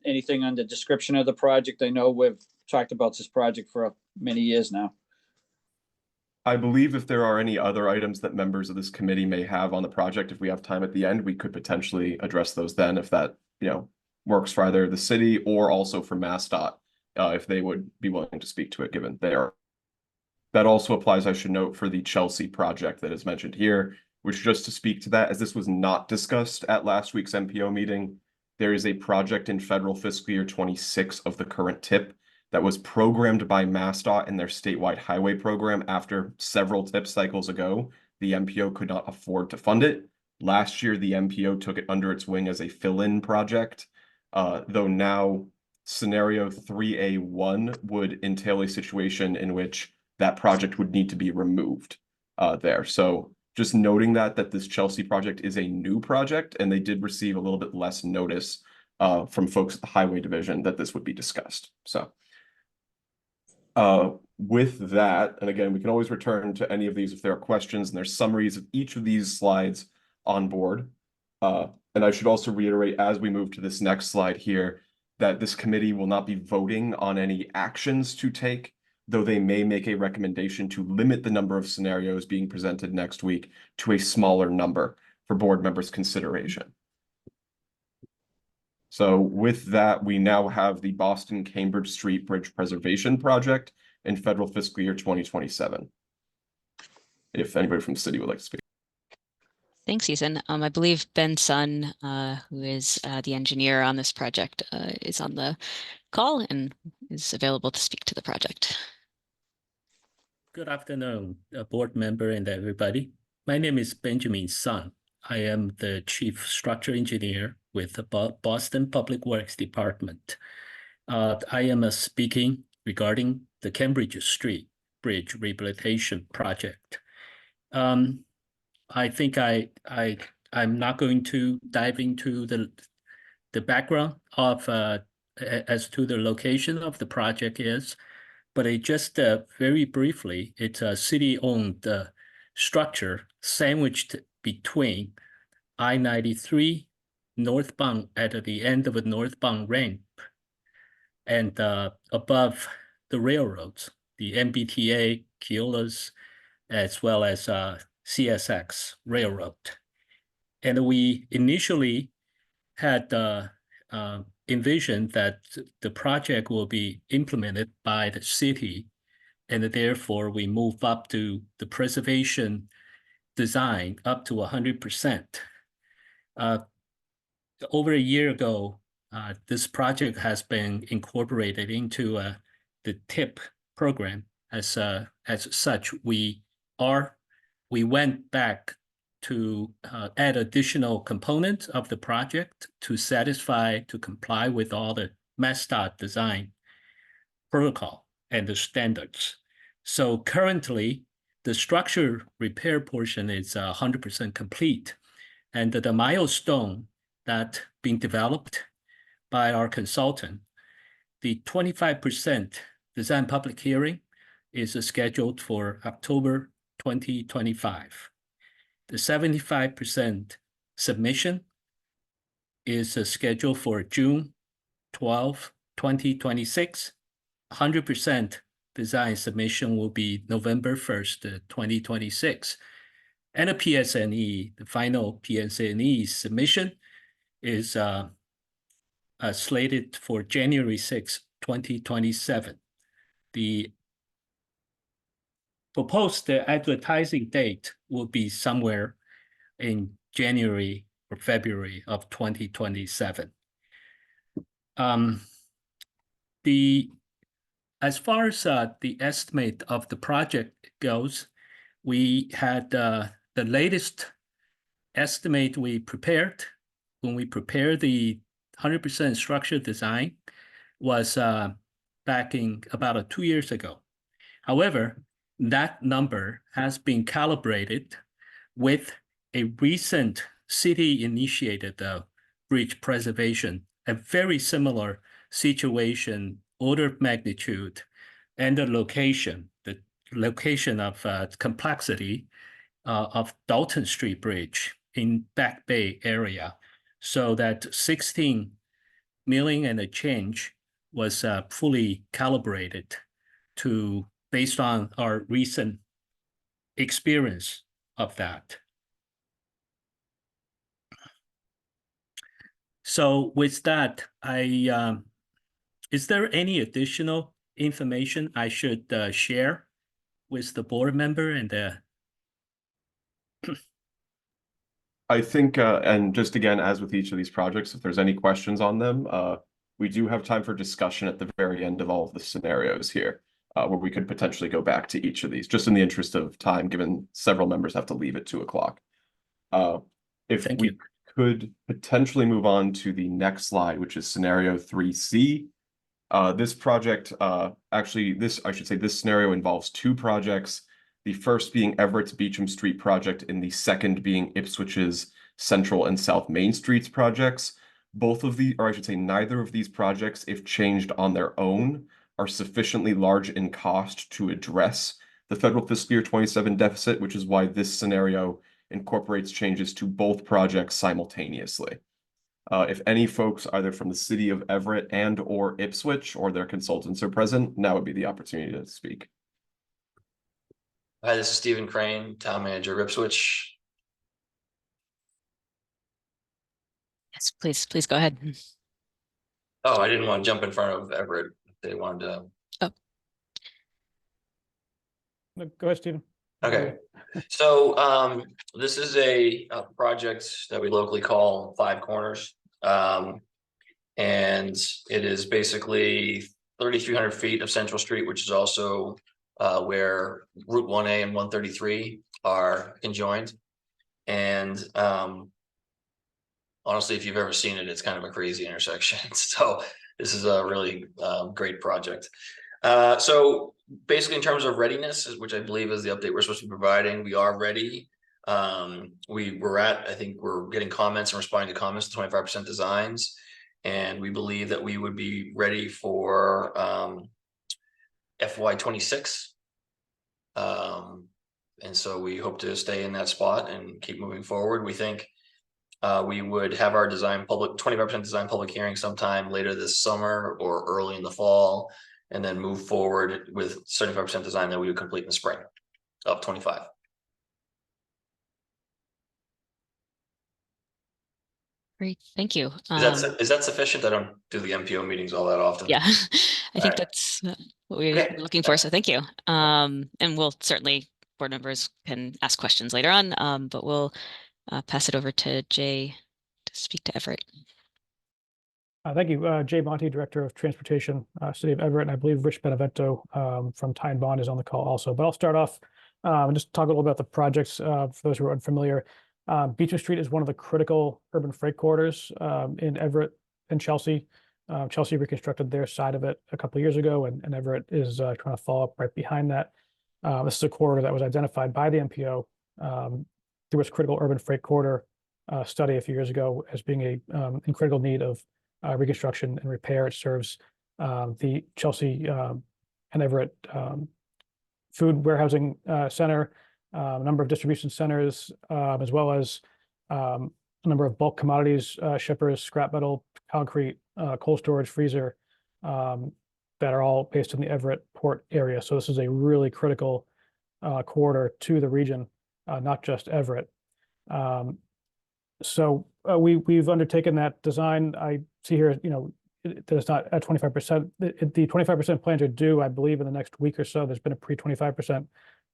Anything on the description of the project? I know we've talked about this project for many years now. I believe if there are any other items that members of this committee may have on the project, if we have time at the end, we could potentially address those then, if that, works for either the city or also for MassDOT, if they would be willing to speak to it, given they are. That also applies, I should note, for the Chelsea project that is mentioned here, which, just to speak to that, as this was not discussed at last week's MPO meeting, there is a project in federal fiscal year 26 of the current TIP that was programmed by MassDOT in their statewide highway program after several TIP cycles ago. The MPO could not afford to fund it. Last year, the MPO took it under its wing as a fill-in project, though now scenario 3A1 would entail a situation in which that project would need to be removed there. So just noting that this Chelsea project is a new project, and they did receive a little bit less notice from folks at the highway division that this would be discussed. So with that, and again, we can always return to any of these if there are questions, and there's summaries of each of these slides on board. And I should also reiterate, as we move to this next slide here, that this committee will not be voting on any actions to take, though they may make a recommendation to limit the number of scenarios being presented next week to a smaller number for board members' consideration. So with that, we now have the Boston Cambridge Street Bridge Preservation Project in federal fiscal year 2027. If anybody from the city would like to speak. Thanks, Ethan. I believe Ben Sun, who is the engineer on this project, is on the call and is available to speak to the project. Good afternoon, board member and everybody. My name is Benjamin Sun. I am the Chief Structure Engineer with the Boston Public Works Department. I am speaking regarding the Cambridge Street Bridge Rehabilitation Project. I think I'm not going to dive into the background of as to the location of the project is, but it just very briefly, it's a city-owned structure sandwiched between I-93 northbound at the end of a northbound ramp and above the railroads, the MBTA, Keolis, as well as CSX Railroad. And we initially had envisioned that the project will be implemented by the city, and therefore we move up to the preservation design up to 100%. Over a year ago, this project has been incorporated into the TIP program. As such, we went back to add additional components of the project to comply with all the MassDOT design protocol and the standards. So currently, the structure repair portion is 100% complete, and the milestone that being developed by our consultant, the 25% design public hearing is scheduled for October 2025. The 75% submission is scheduled for June 12, 2026. 100% design submission will be November 1st, 2026. And a PSNE, the final PSNE submission is slated for January 6, 2027. The proposed advertising date will be somewhere in January or February of 2027. As far as the estimate of the project goes, we had the latest estimate we prepared when we prepared the 100% structure design was back in about 2 years ago. However, that number has been calibrated with a recent city-initiated bridge preservation, a very similar situation, order of magnitude, and the location of complexity of Dalton Street Bridge in Back Bay area. So that 16 million and a change was fully calibrated based on our recent experience of that. So with that, is there any additional information I should share with the board member and I think, and just again, as with each of these projects, if there's any questions on them, we do have time for discussion at the very end of all of the scenarios here, where we could potentially go back to each of these, just in the interest of time, given several members have to leave at 2 o'clock. If Thank we you. could potentially move on to the next slide, which is scenario 3C. This project, this scenario involves 2 projects. The first being Everett's Beecham Street project, and the second being Ipswich's Central and South Main Streets projects. Both of the, or I should say neither of these projects, if changed on their own, are sufficiently large in cost to address the federal fiscal year 27 deficit, which is why this scenario incorporates changes to both projects simultaneously. If any folks, either from the city of Everett and or Ipswich or their consultants are present, now would be the opportunity to speak. Hi, this is Stephen Crane, Town Manager, Ipswich. Yes, please go ahead. Oh, I didn't want to jump in front of Everett. They wanted to. Oh. Go ahead, Stephen. Okay. So this is a project that we locally call Five Corners. And it is basically 3,300 feet of Central Street, which is also where Route 1A and 133 are conjoined. And honestly, if you've ever seen it, it's kind of a crazy intersection. So this is a really great project. So basically, in terms of readiness, which I believe is the update we're supposed to be providing, we are ready. I think we're getting comments and responding to comments, 25% designs. And we believe that we would be ready for FY26. And so we hope to stay in that spot and keep moving forward. We think We would have our 25% design public hearing sometime later this summer or early in the fall, and then move forward with 75% design that we would complete in the spring of 25. Great, thank you. Is that sufficient? I don't do the MPO meetings all that often. Yeah, I think right. that's what we're looking for. So thank you. And we'll certainly, board members can ask questions later on, but we'll pass it over to Jay to speak to Everett. Thank you. Jay Monty, Director of Transportation, City of Everett, and I believe Rich Benevento from Tyne Bond is on the call also. But I'll start off and just talk a little about the projects for those who are unfamiliar. Beecham Street is one of the critical urban freight corridors in Everett and Chelsea. Chelsea reconstructed their side of it a couple of years ago, and Everett is trying to follow up right behind that. This is a corridor that was identified by the MPO through its critical urban freight corridor study a few years ago as being in critical need of reconstruction and repair. It serves the Chelsea and Everett food warehousing center, a number of distribution centers, as well as a number of bulk commodities shippers, scrap metal, concrete, cold storage, freezer, that are all based in the Everett port area. So this is a really critical corridor to the region, not just Everett. So we've undertaken that design. I see here, that it's not at 25%. The 25% plans are due, I believe, in the next week or so. There's been a pre-25%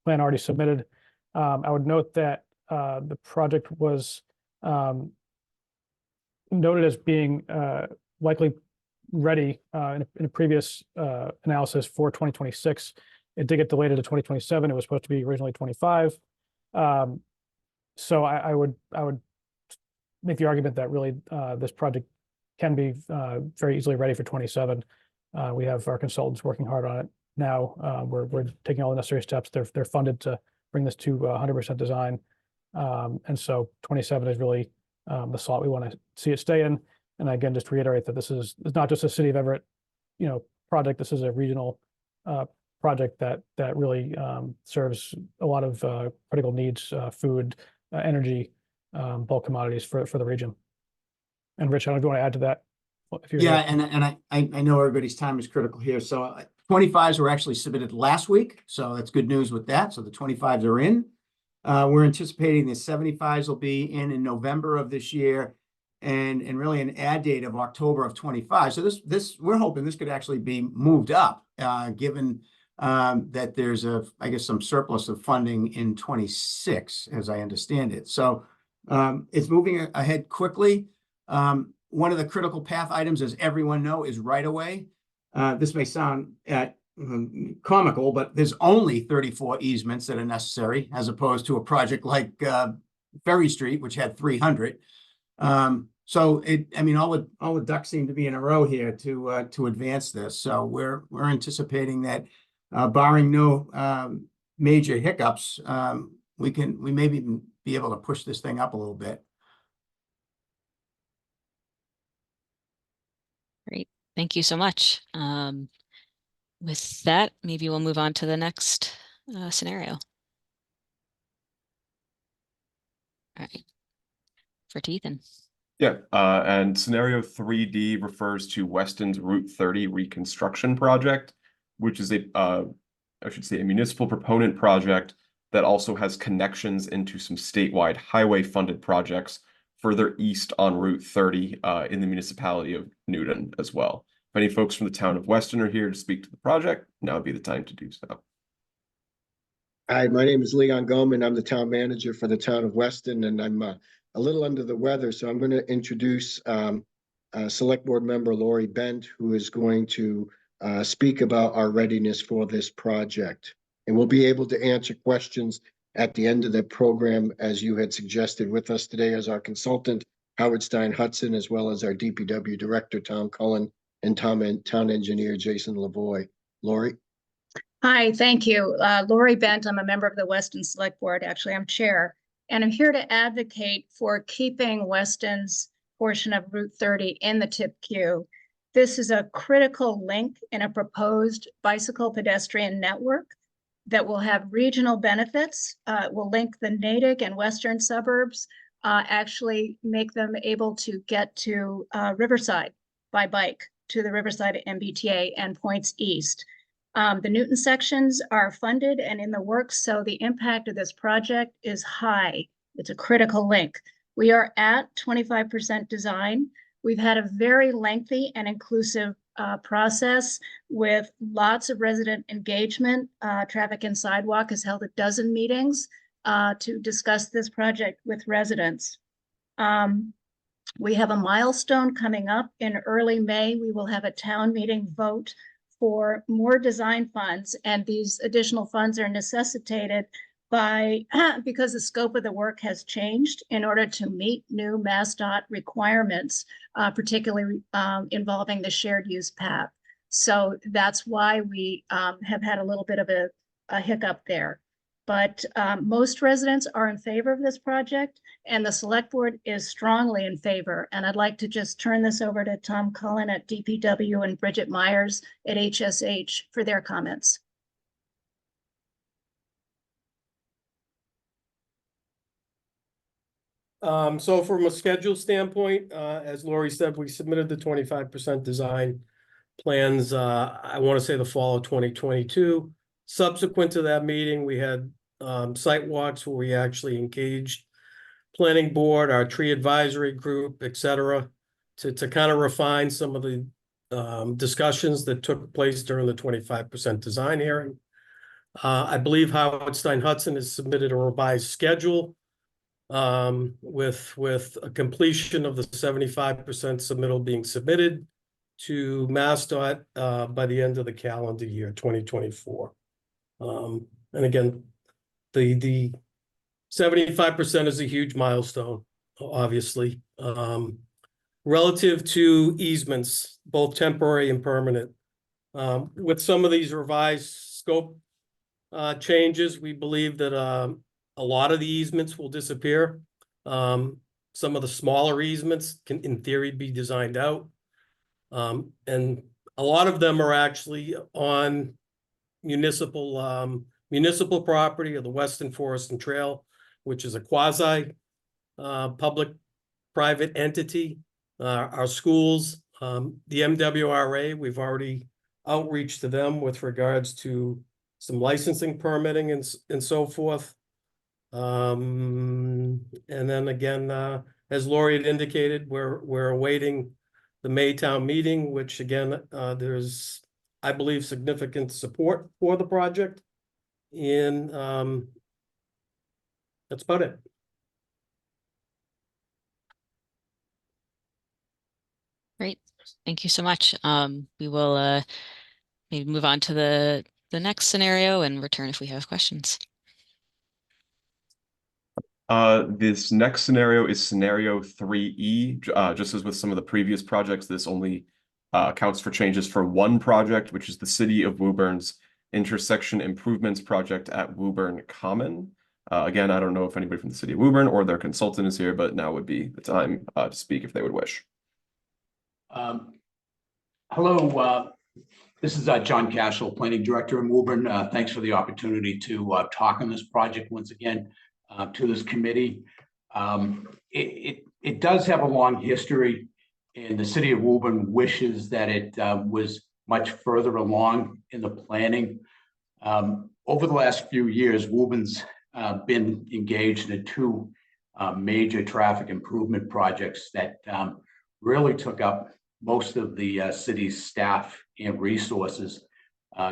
plan already submitted. I would note that the project was noted as being likely ready in a previous analysis for 2026. It did get delayed to 2027. It was supposed to be originally 25. So I would make the argument that really this project can be very easily ready for 27. We have our consultants working hard on it now. We're taking all the necessary steps. They're funded to bring this to 100% design. And so 27 is really the slot we want to see it stay in. And again, just to reiterate that this is not just a City of Everett, project. This is a regional project that really serves a lot of critical needs, food, energy, bulk commodities for the region. And Rich, I don't know if you want to add to that. Yeah, and I know everybody's time is critical here. So 25s were actually submitted last week, so that's good news with that. So the 25s are in. We're anticipating the 75s will be in November of this year, and really an add date of October of 25. So this we're hoping this could actually be moved up, given that there's I guess some surplus of funding in 26, as I understand it. So it's moving ahead quickly. One of the critical path items, as everyone knows, is right away. This may sound comical, but there's only 34 easements that are necessary, as opposed to a project like Ferry Street, which had 300. So all the ducks seem to be in a row here to advance this. So we're anticipating that, barring no major hiccups, we may even be able to push this thing up a little bit. Great, thank you so much. With that, maybe we'll move on to the next scenario. All right, for Ethan. Yeah, and scenario 3D refers to Weston's Route 30 reconstruction project, which is I should say a municipal proponent project that also has connections into some statewide highway funded projects further east on Route 30 in the municipality of Newton as well. If any folks from the town of Weston are here to speak to the project, now would be the time to do so. Hi, my name is Leon Goldman. I'm the town manager for the town of Weston, and I'm a little under the weather, so I'm going to introduce Select Board Member Lori Bent, who is going to speak about our readiness for this project. And we'll be able to answer questions at the end of the program, as you had suggested, with us today as our consultant, Howard Stein Hudson, as well as our DPW Director, Tom Cullen, and town engineer, Jason Lavoie. Lori? Hi, thank you. Lori Bent, I'm a member of the Weston Select Board. Actually, I'm chair, and I'm here to advocate for keeping Weston's portion of Route 30 in the tip queue. This is a critical link in a proposed bicycle pedestrian network that will have regional benefits. It will link the Natick and western suburbs actually make them able to get to Riverside by bike, to the Riverside MBTA and points east. The Newton sections are funded and in the works, so the impact of this project is high. It's a critical link. We are at 25% design. We've had a very lengthy and inclusive process with lots of resident engagement. Traffic and Sidewalk has held 12 meetings to discuss this project with residents. We have a milestone coming up in early May. We will have a town meeting vote for more design funds, and these additional funds are necessitated by because the scope of the work has changed in order to meet new MassDOT requirements, particularly involving the shared use path. So that's why we have had a little bit of a hiccup there. But most residents are in favor of this project, and the select board is strongly in favor. And I'd like to just turn this over to Tom Cullen at DPW and Bridget Myers at HSH for their comments. So from a schedule standpoint, as Lori said, we submitted the 25% design plans, I want to say the fall of 2022. Subsequent to that meeting, we had site walks where we actually engaged planning board, our tree advisory group, et cetera, to kind of refine some of the discussions that took place during the 25% design hearing. I believe Howard Stein Hudson has submitted a revised schedule with a completion of the 75% submittal being submitted to MassDOT by the end of the calendar year 2024. And again, the 75% is a huge milestone, obviously. Relative to easements, both temporary and permanent, with some of these revised scope changes, we believe that a lot of the easements will disappear. Some of the smaller easements can, in theory, be designed out. And a lot of them are actually on municipal property of the Western Forest and Trail, which is a quasi public-private entity. Our schools, the MWRA, we've already outreached to them with regards to some licensing, permitting, and so forth. And then again, as Lori had indicated, we're awaiting the May town meeting, which again, there's, I believe, significant support for the project. And that's about it. Great. Thank you so much. We will maybe move on to the next scenario and return if we have questions. This next scenario is scenario 3E. Just as with some of the previous projects, this only accounts for changes for one project, which is the City of Woburn's intersection improvements project at Woburn Common. Again, I don't know if anybody from the City of Woburn or their consultant is here, but now would be the time to speak if they would wish. Hello, this is John Cashel, Planning Director in Woburn. Thanks for the opportunity to talk on this project once again to this committee. It does have a long history, and the City of Woburn wishes that it was much further along in the planning. Over the last few years, Woburn's been engaged in two major traffic improvement projects that really took up most of the city's staff and resources.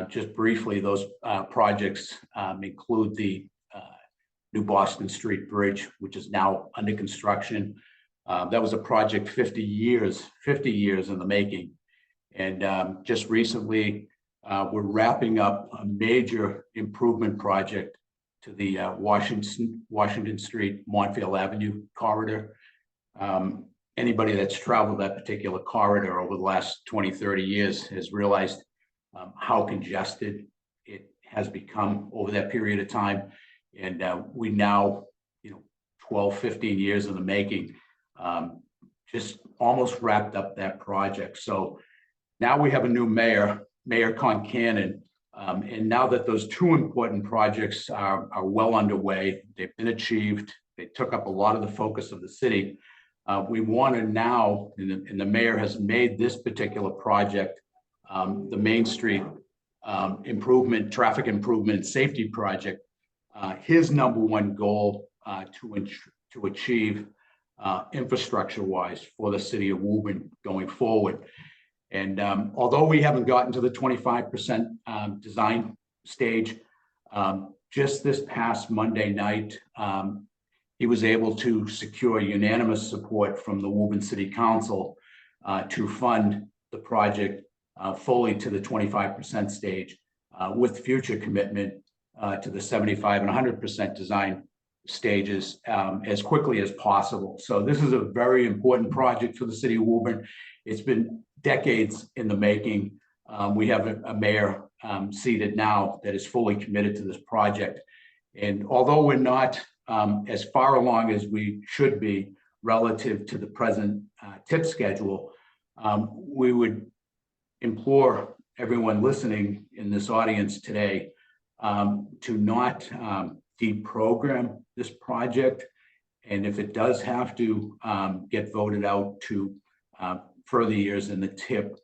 Just briefly, those projects include the New Boston Street Bridge, which is now under construction. That was a project 50 years in the making. And just recently, we're wrapping up a major improvement project to the Washington Street, Montfield Avenue corridor. Anybody that's traveled that particular corridor over the last 20, 30 years has realized how congested it has become over that period of time. And we now, 12, 15 years in the making, just almost wrapped up that project. So now we have a new mayor, Mayor Concannon. And now that those two important projects are well underway, they've been achieved, They took up a lot of the focus of the city. We want to now, and the mayor has made this particular project, the Main Street improvement, traffic improvement, and safety project, his number one goal to achieve infrastructure-wise for the city of Woburn going forward. And although we haven't gotten to the 25% design stage, just this past Monday night, he was able to secure unanimous support from the Woburn City Council to fund the project fully to the 25% stage, with future commitment to the 75 and 100% design stages as quickly as possible. So this is a very important project for the city of Woburn. It's been decades in the making. We have a mayor seated now that is fully committed to this project. And although we're not as far along as we should be relative to the present tip schedule, we would implore everyone listening in this audience today to not deprogram this project. And if it does have to get voted out to further years in the tip,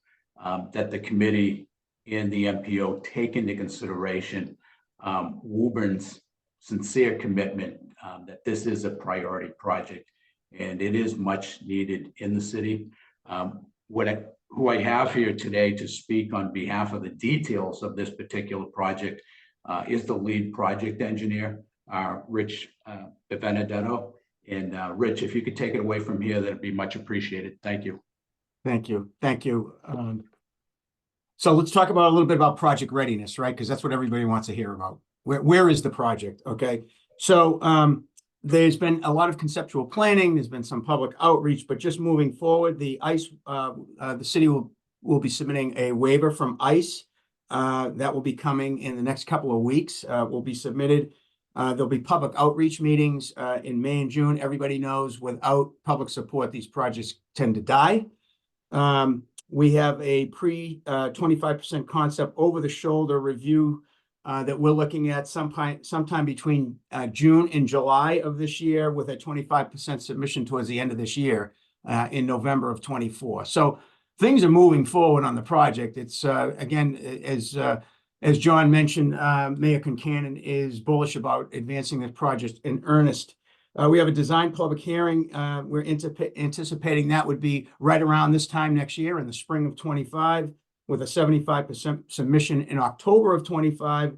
that the committee and the MPO take into consideration Woburn's sincere commitment that this is a priority project and it is much needed in the city. Who I have here today to speak on behalf of the details of this particular project is the lead project engineer, Rich Benedetto. And Rich, if you could take it away from here, that'd be much appreciated. Thank you. Thank you. Thank you. So let's talk about a little bit about project readiness, right? Because that's what everybody wants to hear about. Where is the project? Okay. So there's been a lot of conceptual planning. There's been some public outreach, but just moving forward, the city will be submitting a waiver from ICE that will be coming in the next couple of weeks. Will be submitted. There'll be public outreach meetings in May and June. Everybody knows without public support, these projects tend to die. We have a pre-25% concept over-the-shoulder review that we're looking at sometime between June and July of this year, with a 25% submission towards the end of this year in November of 24. So things are moving forward on the project. It's again, as John mentioned, Mayor Concannon is bullish about advancing this project in earnest. We have a design public hearing. We're anticipating that would be right around this time next year in the spring of 25, with a 75% submission in October of 25,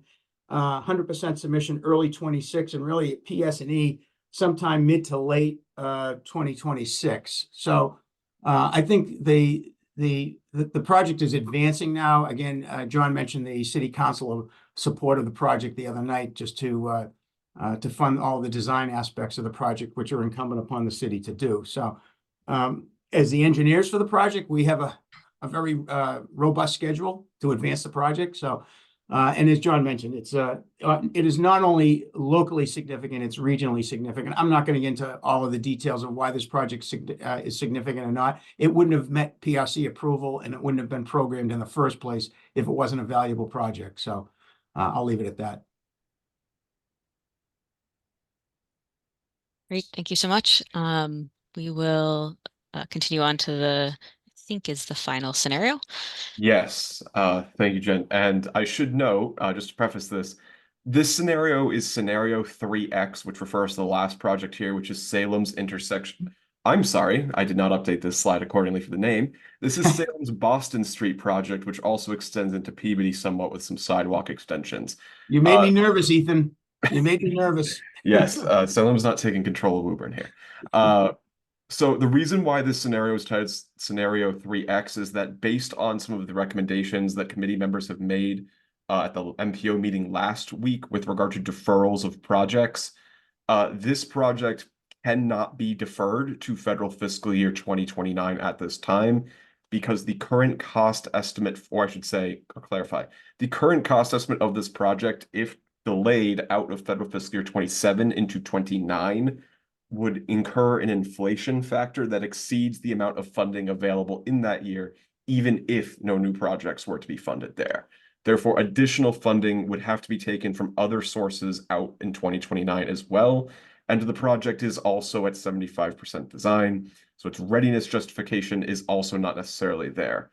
100% submission early 26, and really PS&E sometime mid to late 2026. So I think the project is advancing now. Again, John mentioned the city council support of the project the other night, just to fund all the design aspects of the project, which are incumbent upon the city to do. So as the engineers for the project, we have a very robust schedule to advance the project. So, and as John mentioned, it is not only locally significant, it's regionally significant. I'm not going to get into all of the details of why this project is significant or not. It wouldn't have met PRC approval, and it wouldn't have been programmed in the first place if it wasn't a valuable project. So I'll leave it at that. Great, thank you so much. We will continue on to I think is the final scenario. Yes, thank you, Jen. And I should note, just to preface this scenario is scenario 3X, which refers to the last project here, which is Salem's intersection. I'm sorry, I did not update this slide accordingly for the name. This is Salem's Boston Street project, which also extends into Peabody somewhat with some sidewalk extensions. You made me nervous, Ethan. You made me nervous. Yes, Salem's not taking control of Woburn here. So the reason why this scenario is titled Scenario 3X is that based on some of the recommendations that committee members have made at the MPO meeting last week with regard to deferrals of projects, this project cannot be deferred to federal fiscal year 2029 at this time, because the current cost estimate, or I should say, or clarify, the current cost estimate of this project, if delayed out of federal fiscal year 27 into 29, would incur an inflation factor that exceeds the amount of funding available in that year, even if no new projects were to be funded there. Therefore, additional funding would have to be taken from other sources out in 2029 as well. and the project is also at 75% design, so its readiness justification is also not necessarily there,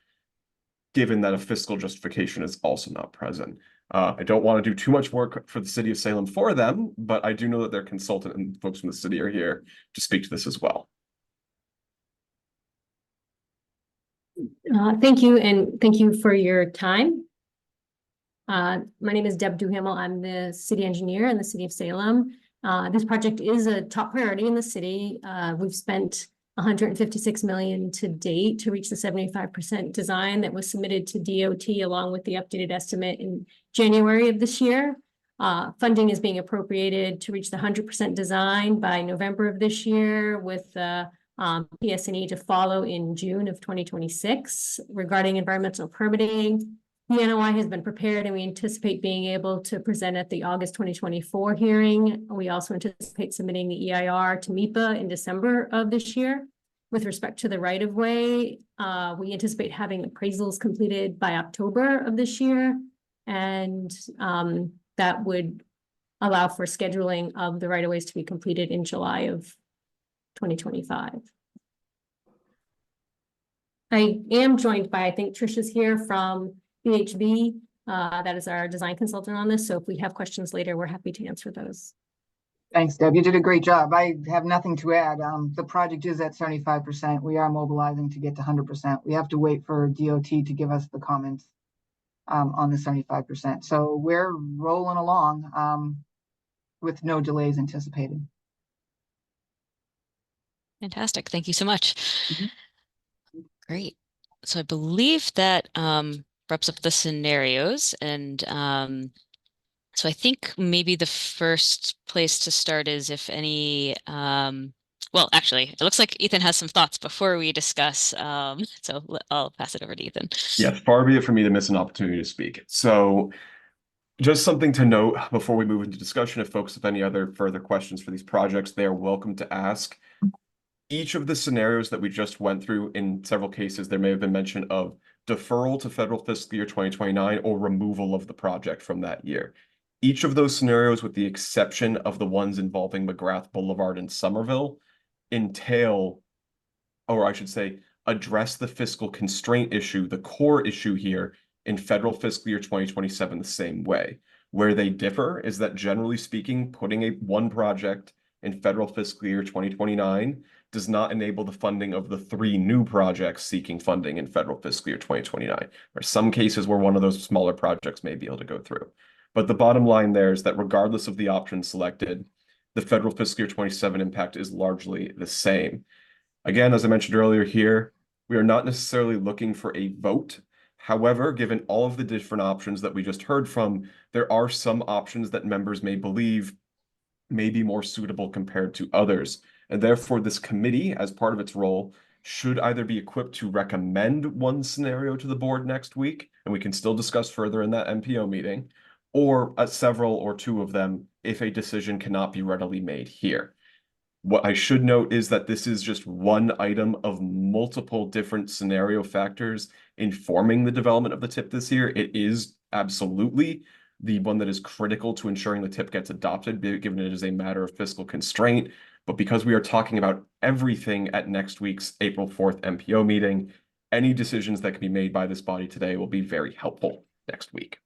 given that a fiscal justification is also not present. I don't want to do too much work for the city of Salem for them, but I do know that their consultant and folks from the city are here to speak to this as well. Thank you, and thank you for your time. My name is Deb Duhamel. I'm the city engineer in the city of Salem. This project is a top priority in the city. We've spent $156 million to date to reach the 75% design that was submitted to DOT along with the updated estimate in January of this year. Funding is being appropriated to reach the 100% design by November of this year, with PS&E to follow in June of 2026. Regarding environmental permitting, the NOI has been prepared and we anticipate being able to present at the August 2024 hearing. We also anticipate submitting the EIR to MEPA in December of this year. With respect to the right-of-way, we anticipate having appraisals completed by October of this year, and that would allow for scheduling of the right-of-ways to be completed in July of 2025. I am joined by, I think Trisha's here from BHB. That is our design consultant on this. So if we have questions later, we're happy to answer those. Thanks, Deb. You did a great job. I have nothing to add. The project is at 75%. We are mobilizing to get to 100%. We have to wait for DOT to give us the comments on the 75%. So we're rolling along with no delays anticipated. Fantastic. Thank you so much. Great. So I believe that wraps up the scenarios. And so I think maybe the first place to start is if any, well, actually, it looks like Ethan has some thoughts before we discuss. So I'll pass it over to Ethan. Yeah, far be it for me to miss an opportunity to speak. So just something to note before we move into discussion, if folks have any other further questions for these projects, they are welcome to ask. Each of the scenarios that we just went through, in several cases, there may have been mention of deferral to federal fiscal year 2029 or removal of the project from that year. Each of those scenarios, with the exception of the ones involving McGrath Boulevard and Somerville, entail, or I should say, address the fiscal constraint issue, the core issue here, in federal fiscal year 2027 the same way. Where they differ is that, generally speaking, putting one project in federal fiscal year 2029 does not enable the funding of the 3 new projects seeking funding in federal fiscal year 2029. There are some cases where one of those smaller projects may be able to go through. But the bottom line there is that regardless of the option selected, the federal fiscal year 27 impact is largely the same. Again, as I mentioned earlier here, we are not necessarily looking for a vote. However, given all of the different options that we just heard from, there are some options that members may believe may be more suitable compared to others. And therefore, this committee, as part of its role, should either be equipped to recommend one scenario to the board next week, and we can still discuss further in that MPO meeting, or several or 2 of them if a decision cannot be readily made here. What I should note is that this is just one item of multiple different scenario factors informing the development of the TIP this year. It is absolutely the one that is critical to ensuring the TIP gets adopted, given it is a matter of fiscal constraint. But because we are talking about everything at next week's April 4th MPO meeting, any decisions that can be made by this body today will be very helpful next week.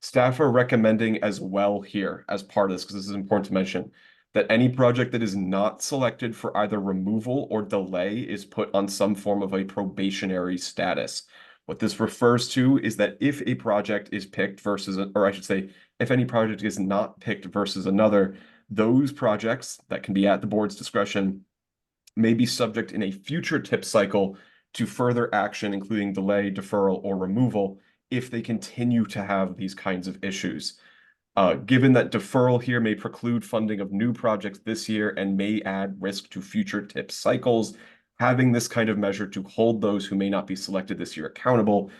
Staff are recommending as well here, as part of this, because this is important to mention, that any project that is not selected for either removal or delay is put on some form of a probationary status. What this refers to is that if a project is picked versus, or I should say, if any project is not picked versus another, those projects that can be at the board's discretion may be subject in a future TIP cycle to further action, including delay, deferral, or removal, if they continue to have these kinds of issues. Given that deferral here may preclude funding of new projects this year and may add risk to future TIP cycles, having this kind of measure to hold those who may not be selected this year accountable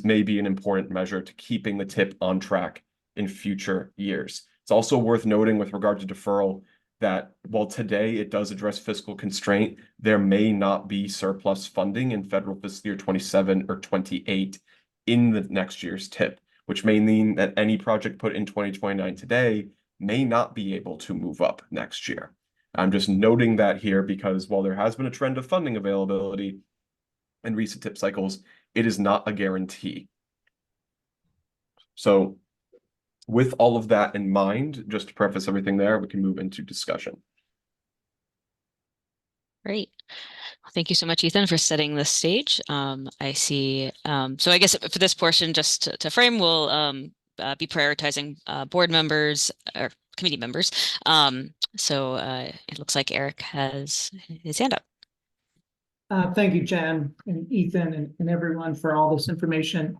may be an important measure to keeping the TIP on track in future years. It's also worth noting with regard to deferral that while today it does address fiscal constraint, there may not be surplus funding in federal fiscal year 27 or 28 in the next year's TIP, which may mean that any project put in 2029 today may not be able to move up next year. I'm just noting that here because while there has been a trend of funding availability in recent tip cycles, it is not a guarantee. So with all of that in mind, just to preface everything there, we can move into discussion. Great. Well, thank you so much, Ethan, for setting the stage. I see. So I guess for this portion, just to frame, we'll be prioritizing board members or committee members. So it looks like Eric has his hand up. Thank you, Jen and Ethan and everyone for all this information.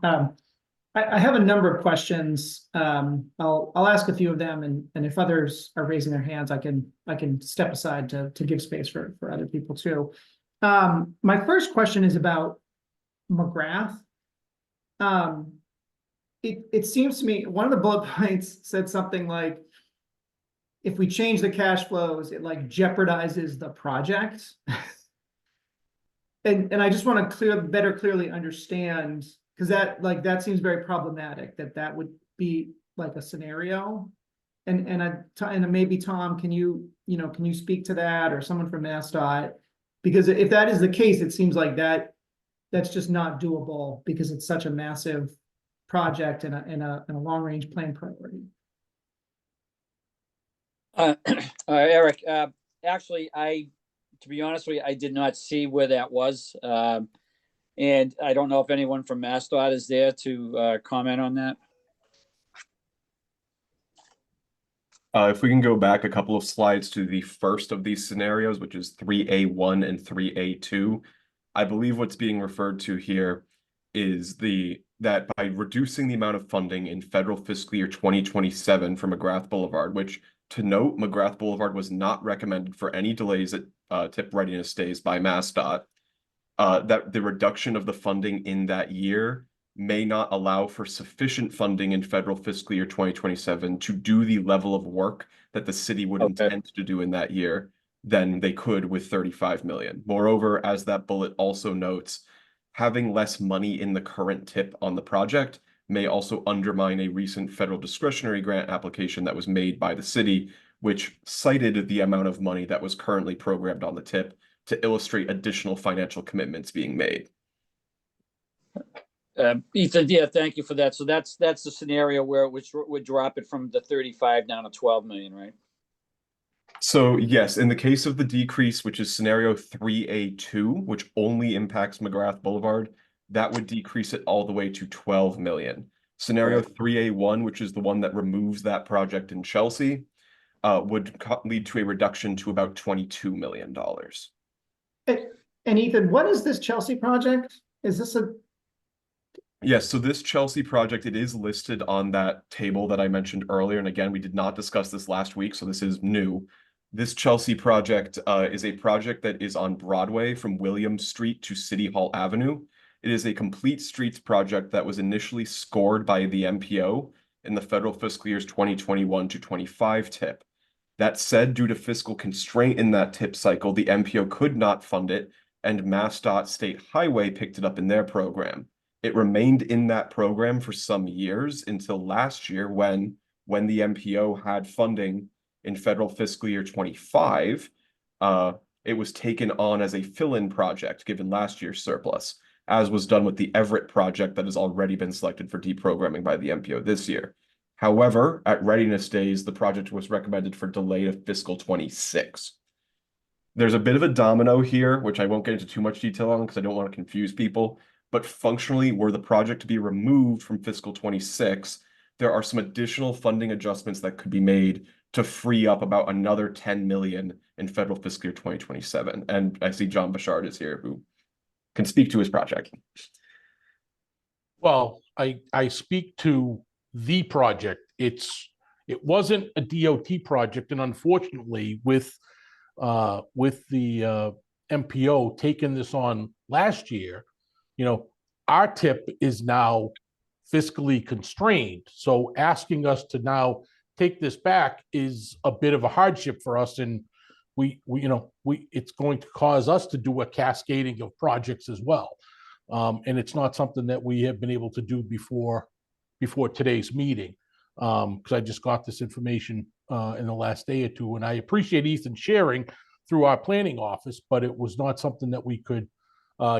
I have a number of questions. I'll ask a few of them, and if others are raising their hands, I can step aside to give space for other people too. My first question is about McGrath. It seems to me one of the bullet points said something like, if we change the cash flows, it like jeopardizes the project. And I just want to better clearly understand, because that seems very problematic, that would be like a scenario. And maybe Tom, can you speak to that, or someone from MassDOT? Because if that is the case, it seems like that's just not doable because it's such a massive project and a long range plan priority. Eric, actually, to be honest with you, I did not see where that was. And I don't know if anyone from MassDOT is there to comment on that. If we can go back a couple of slides to the first of these scenarios, which is 3A1 and 3A2, I believe what's being referred to here is that by reducing the amount of funding in federal fiscal year 2027 for McGrath Boulevard, which, to note, McGrath Boulevard was not recommended for any delays at tip readiness days by MassDOT, that the reduction of the funding in that year may not allow for sufficient funding in federal fiscal year 2027 to do the level of work that the city would intend to do in that year than they could with 35 million. Moreover, as that bullet also notes, having less money in the current tip on the project may also undermine a recent federal discretionary grant application that was made by the city, which cited the amount of money that was currently programmed on the tip to illustrate additional financial commitments being made. Ethan, yeah, thank you for that. So that's the scenario where it would drop it from the 35 down to 12 million, right? So yes, in the case of the decrease, which is scenario 3A2, which only impacts McGrath Boulevard, that would decrease it all the way to 12 million. Scenario 3A1, which is the one that removes that project in Chelsea, would lead to a reduction to about $22 million. And Ethan, what is this Chelsea project? Is this a... Yes, so this Chelsea project, it is listed on that table that I mentioned earlier. And again, we did not discuss this last week, so this is new. This Chelsea project is a project that is on Broadway from William Street to City Hall Avenue. It is a complete streets project that was initially scored by the MPO in the federal fiscal years 2021 to 25 tip. That said, due to fiscal constraint in that tip cycle, the MPO could not fund it, and MassDOT State Highway picked it up in their program. It remained in that program for some years until last year when the MPO had funding in federal fiscal year 25, it was taken on as a fill-in project given last year's surplus, as was done with the Everett project that has already been selected for deprogramming by the MPO this year. However, at readiness days, the project was recommended for delay to fiscal 26. There's a bit of a domino here, which I won't get into too much detail on because I don't want to confuse people. But functionally, were the project to be removed from fiscal 26, there are some additional funding adjustments that could be made to free up about another 10 million in federal fiscal year 2027. And I see John Bouchard is here who can speak to his project. Well, I speak to the project. It wasn't a DOT project, and unfortunately, with the MPO taking this on last year, our tip is now fiscally constrained. So asking us to now take this back is a bit of a hardship for us, and it's going to cause us to do a cascading of projects as well. And it's not something that we have been able to do before today's meeting. because I just got this information in the last day or two, and I appreciate Ethan sharing through our planning office, but it was not something that we could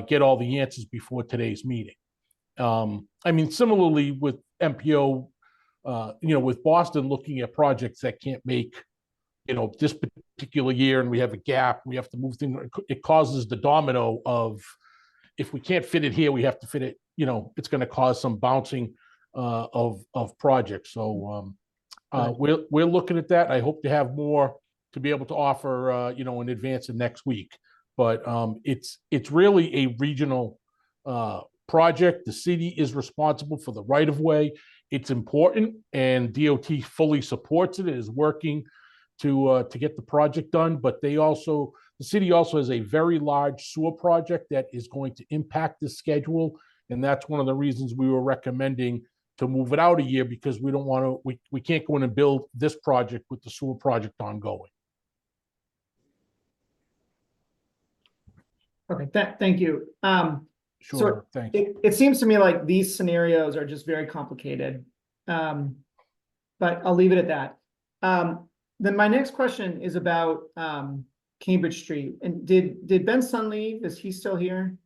get all the answers before today's meeting. I mean, similarly with MPO, with Boston looking at projects that can't make, this particular year, and we have a gap, we have to move things. It causes the domino of, if we can't fit it here, we have to fit it. It's going to cause some bouncing of projects. So we're looking at that. I hope to have more to be able to offer, in advance of next week. But it's really a regional project. The city is responsible for the right of way. It's important, and DOT fully supports it. It is working to get the project done. But the city also has a very large sewer project that is going to impact the schedule, and that's one of the reasons we were recommending to move it out a year, because we don't want to. We can't go in and build this project with the sewer project ongoing. Okay, thank you. Sure, so thanks. It seems to me like these scenarios are just very complicated. But I'll leave it at that. Then my next question is about Cambridge Street. And did Ben Sun leave? Is he still here?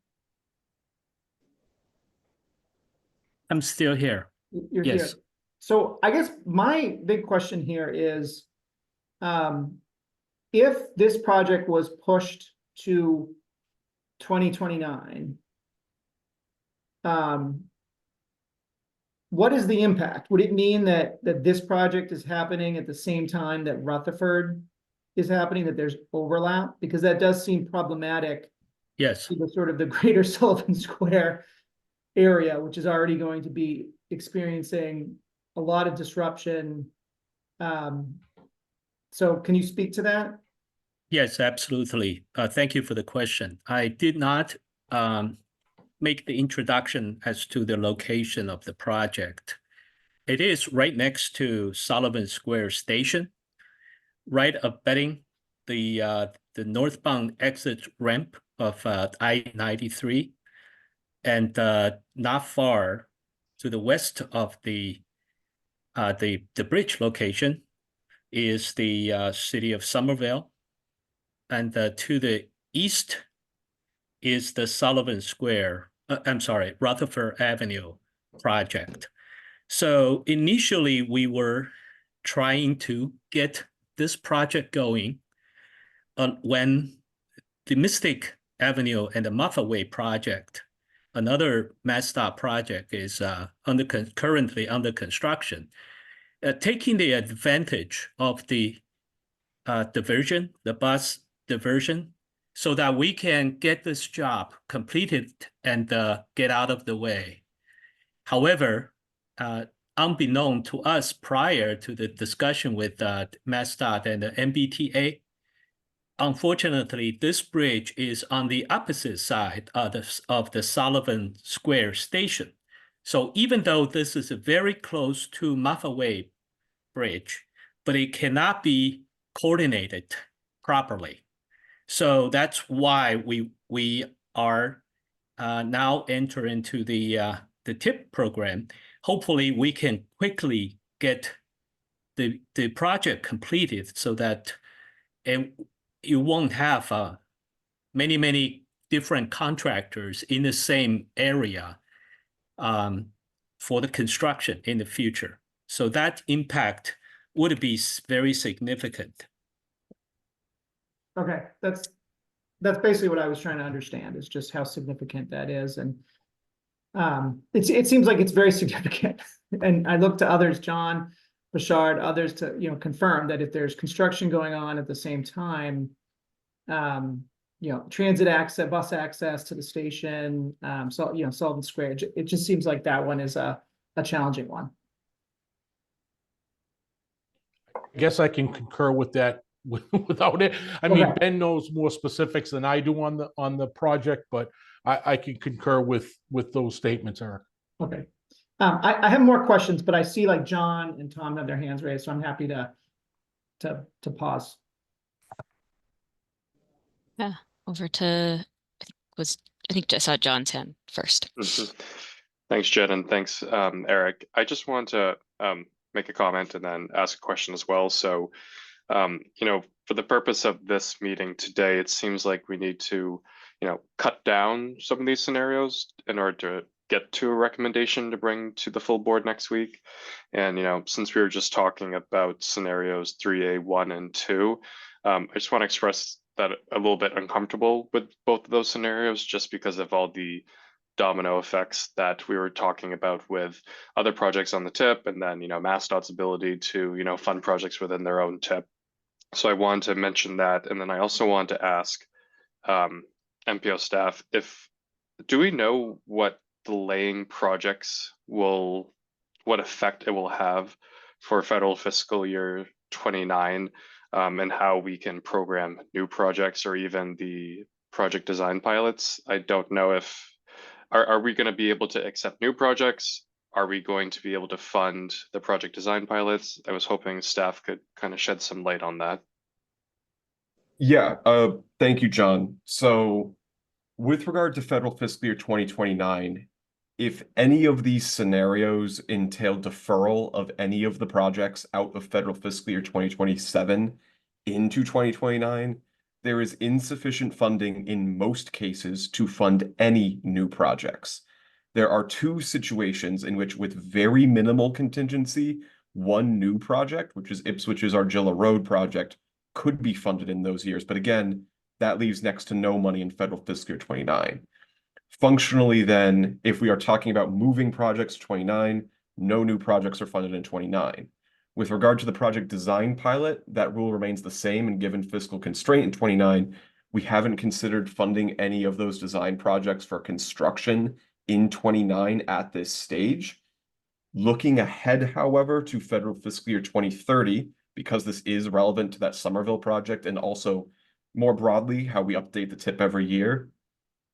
I'm still here. You're Yes. here. So I guess my big question here is, if this project was pushed to 2029, what is the impact? Would it mean that this project is happening at the same time that Rutherford is happening, that there's overlap? Because that does seem problematic. Yes. To the sort of the greater Sullivan Square area, which is already going to be experiencing a lot of disruption. So can you speak to that? Yes, absolutely. Thank you for the question. I did not make the introduction as to the location of the project. It is right next to Sullivan Square Station, right abutting the northbound exit ramp of I-93, and not far to the west of the bridge location is the city of Somerville. And to the east is the Sullivan Square, Rutherford Avenue project. So initially we were trying to get this project going when the Mystic Avenue and the Muffet Way project, another MassDOT project, is currently under construction. Taking the advantage of the diversion, the bus diversion, so that we can get this job completed and get out of the way. However, unbeknown to us prior to the discussion with MassDOT and the MBTA, unfortunately, this bridge is on the opposite side of the Sullivan Square Station. So even though this is very close to Muffet Way Bridge, but it cannot be coordinated properly. So that's why we are now entering into the TIP program. Hopefully, we can quickly get the project completed so that you won't have many different contractors in the same area for the construction in the future. So that impact would be very significant. Okay, that's basically what I was trying to understand, is just how significant that is. And it seems like it's very significant. And I look to others, John, Bouchard, others, to confirm that if there's construction going on at the same time, transit access, bus access to the station, Sullivan Square, it just seems like that one is a challenging one. I guess I can concur with that without it. I mean, Ben knows more specifics than I do on the project, but I can concur with those statements, Eric. Okay. I have more questions, but I see like John and Tom have their hands raised, so I'm happy to pause. Yeah, over to, I think I saw John's hand first. Thanks, Jen, and thanks, Eric. I just want to make a comment and then ask a question as well. So, for the purpose of this meeting today, it seems like we need to, cut down some of these scenarios in order to get to a recommendation to bring to the full board next week. And, since we were just talking about scenarios 3A, 1, and 2, I just want to express that a little bit uncomfortable with both of those scenarios just because of all the domino effects that we were talking about with other projects on the tip, and then MassDOT's ability to fund projects within their own tip. So I wanted to mention that, and then I also wanted to ask MPO staff, do we know what delaying projects what effect it will have for federal fiscal year 29, and how we can program new projects or even the project design pilots? I don't know if are we going to be able to accept new projects? Are we going to be able to fund the project design pilots? I was hoping staff could kind of shed some light on that. Yeah, thank you, John. So with regard to federal fiscal year 2029, if any of these scenarios entail deferral of any of the projects out of federal fiscal year 2027 into 2029, there is insufficient funding in most cases to fund any new projects. There are two situations in which, with very minimal contingency, one new project, which is Ipswich's Argilla Road project, could be funded in those years. But again, that leaves next to no money in federal fiscal year 29. Functionally, then, if we are talking about moving projects to 29, no new projects are funded in 29. With regard to the project design pilot, that rule remains the same, and given fiscal constraint in 29, we haven't considered funding any of those design projects for construction in 29 at this stage. Looking ahead, however, to federal fiscal year 2030, because this is relevant to that Somerville project and also more broadly how we update the TIP every year,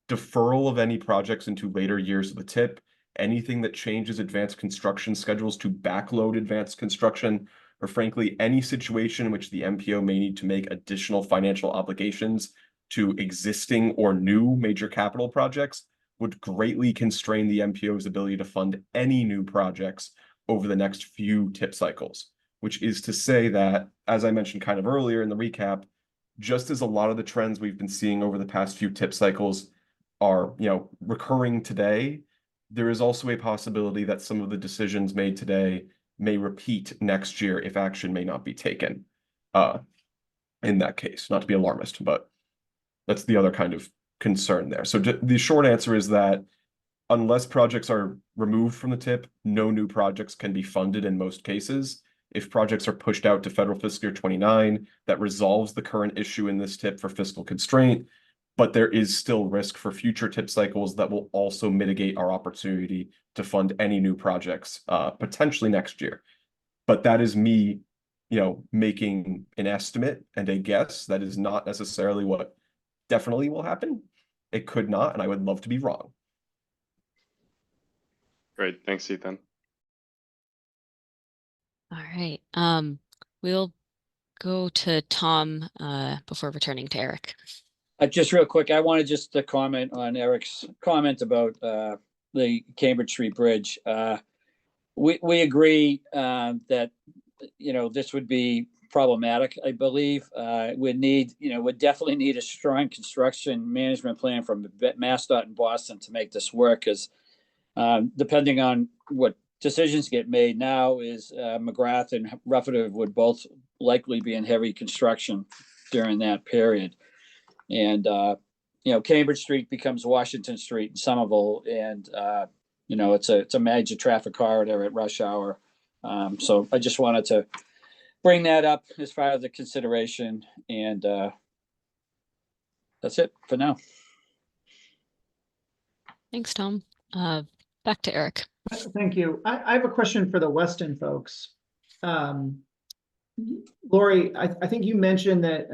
deferral of any projects into later years of the TIP, anything that changes advanced construction schedules to backload advanced construction, or frankly, any situation in which the MPO may need to make additional financial obligations to existing or new major capital projects would greatly constrain the MPO's ability to fund any new projects over the next few TIP cycles, which is to say that, as I mentioned kind of earlier in the recap, just as a lot of the trends we've been seeing over the past few TIP cycles are, recurring today, there is also a possibility that some of the decisions made today may repeat next year if action may not be taken. In that case, not to be alarmist, but that's the other kind of concern there. So the short answer is that unless projects are removed from the TIP, no new projects can be funded in most cases. If projects are pushed out to federal fiscal year 29, that resolves the current issue in this TIP for fiscal constraint, but there is still risk for future TIP cycles that will also mitigate our opportunity to fund any new projects potentially next year. But that is me, making an estimate and a guess. That is not necessarily what definitely will happen. It could not, and I would love to be wrong. Great, thanks, Ethan. All right. We'll go to Tom before returning to Eric. Just real quick, I wanted just to comment on Eric's comment about the Cambridge Street Bridge. We agree that this would be problematic. I believe we'd definitely need a strong construction management plan from MassDOT in Boston to make this work. Because depending on what decisions get made now, is McGrath and Rutherford would both likely be in heavy construction during that period. And Cambridge Street becomes Washington Street in Somerville, and it's a major traffic corridor at rush hour. So I just wanted to bring that up as far as the consideration, and that's it for now. Thanks, Tom. Back to Eric. Thank you. I have a question for the Weston folks. Lori, I think you mentioned that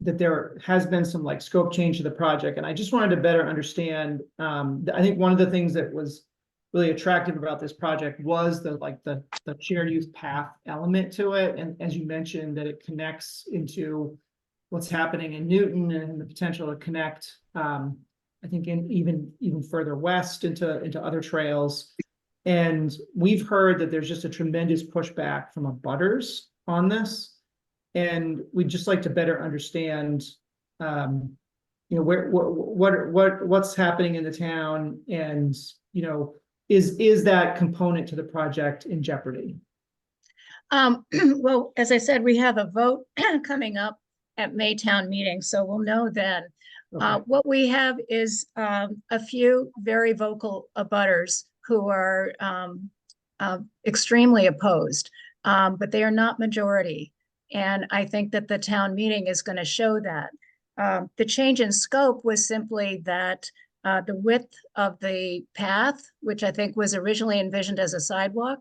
that there has been some scope change to the project, and I just wanted to better understand. I think one of the things that was really attractive about this project was the shared use path element to it, and as you mentioned, that it connects into what's happening in Newton and the potential to connect. I think even further west into other trails. And we've heard that there's just a tremendous pushback from abutters on this. And we'd just like to better understand, what's happening in the town, and, is that component to the project in jeopardy? Well, as I said, we have a vote coming up at Maytown meeting, so we'll know then. Okay. What we have is a few very vocal abutters who are extremely opposed, but they are not majority. And I think that the town meeting is going to show that. The change in scope was simply that the width of the path, which I think was originally envisioned as a sidewalk,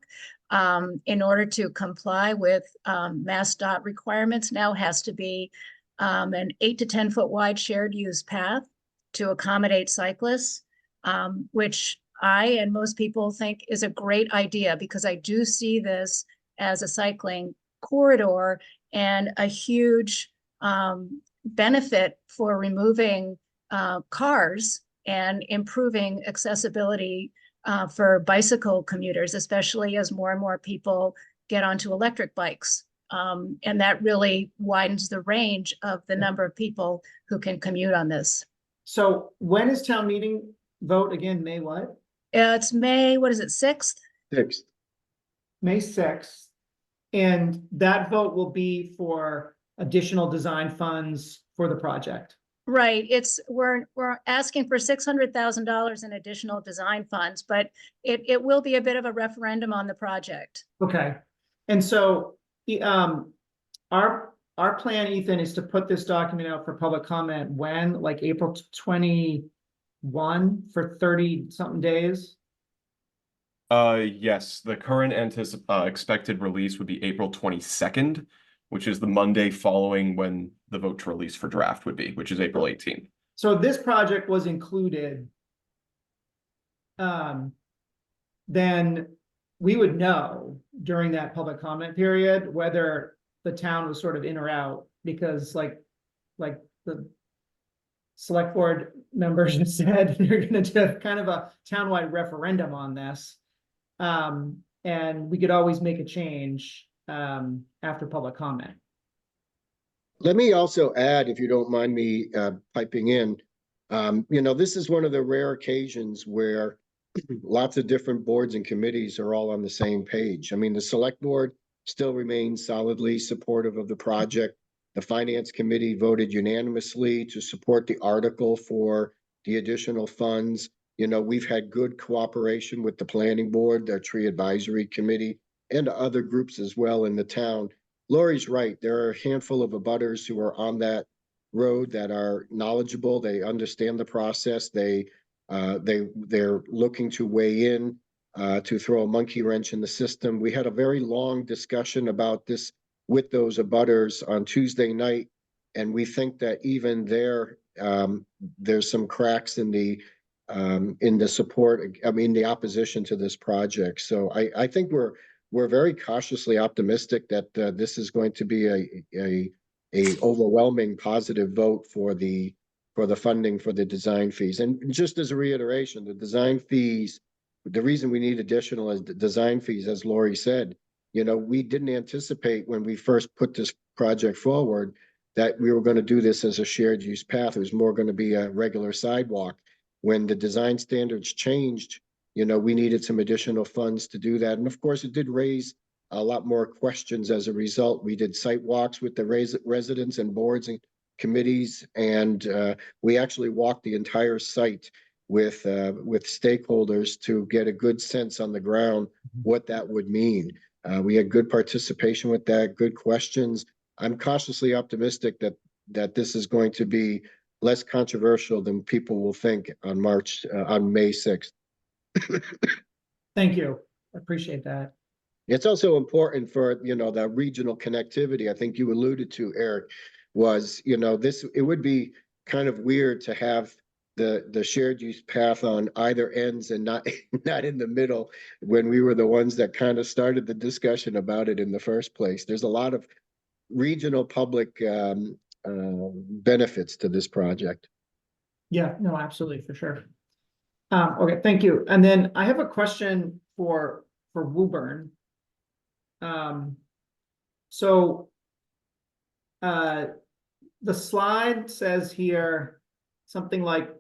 in order to comply with MassDOT requirements, now has to be an 8 to 10 foot wide shared use path to accommodate cyclists, which I and most people think is a great idea, because I do see this as a cycling corridor and a huge benefit for removing cars and improving accessibility for bicycle commuters, especially as more and more people get onto electric bikes. And that really widens the range of the number of people who can commute on this. So when is town meeting vote again? May what? It's May, what is it, 6th? 6th. May 6th. And that vote will be for additional design funds for the project. Right. We're asking for $600,000 in additional design funds, but it will be a bit of a referendum on the project. Okay. And so our plan, Ethan, is to put this document out for public comment when, like April 21 for 30 something days? Yes, the current expected release would be April 22nd, which is the Monday following when the vote to release for draft would be, which is April 18th. So this project was included, then we would know during that public comment period whether the town was sort of in or out, because like the select board members have said, they're going to do kind of a townwide referendum on this. And we could always make a change after public comment. Let me also add, if you don't mind me piping in, this is one of the rare occasions where lots of different boards and committees are all on the same page. I mean, the select board still remains solidly supportive of the project. The finance committee voted unanimously to support the article for the additional funds. We've had good cooperation with the planning board, the tree advisory committee, and other groups as well in the town. Lori's right. There are a handful of abutters who are on that road that are knowledgeable. They understand the process. They're looking to weigh in, to throw a monkey wrench in the system. We had a very long discussion about this with those abutters on Tuesday night, and we think that even there's some cracks in the support, the opposition to this project. So I think we're very cautiously optimistic that this is going to be a overwhelming positive vote for the funding for the design fees. And just as a reiteration, the design fees, the reason we need additional is the design fees, as Lori said. We didn't anticipate when we first put this project forward that we were going to do this as a shared use path. It was more going to be a regular sidewalk. When the design standards changed, we needed some additional funds to do that. And of course, it did raise a lot more questions as a result. We did site walks with the residents and boards and committees, and we actually walked the entire site with stakeholders to get a good sense on the ground what that would mean. We had good participation with that, good questions. I'm cautiously optimistic that this is going to be less controversial than people will think on May 6th. Thank you. I appreciate that. It's also important for, the regional connectivity. I think you alluded to, Eric, was, it would be kind of weird to have the shared use path on either ends and not in the middle, when we were the ones that kind of started the discussion about it in the first place. There's a lot of regional public benefits to this project. Yeah, no, absolutely, for sure. Okay, thank you. And then I have a question for Woburn. So the slide says here something like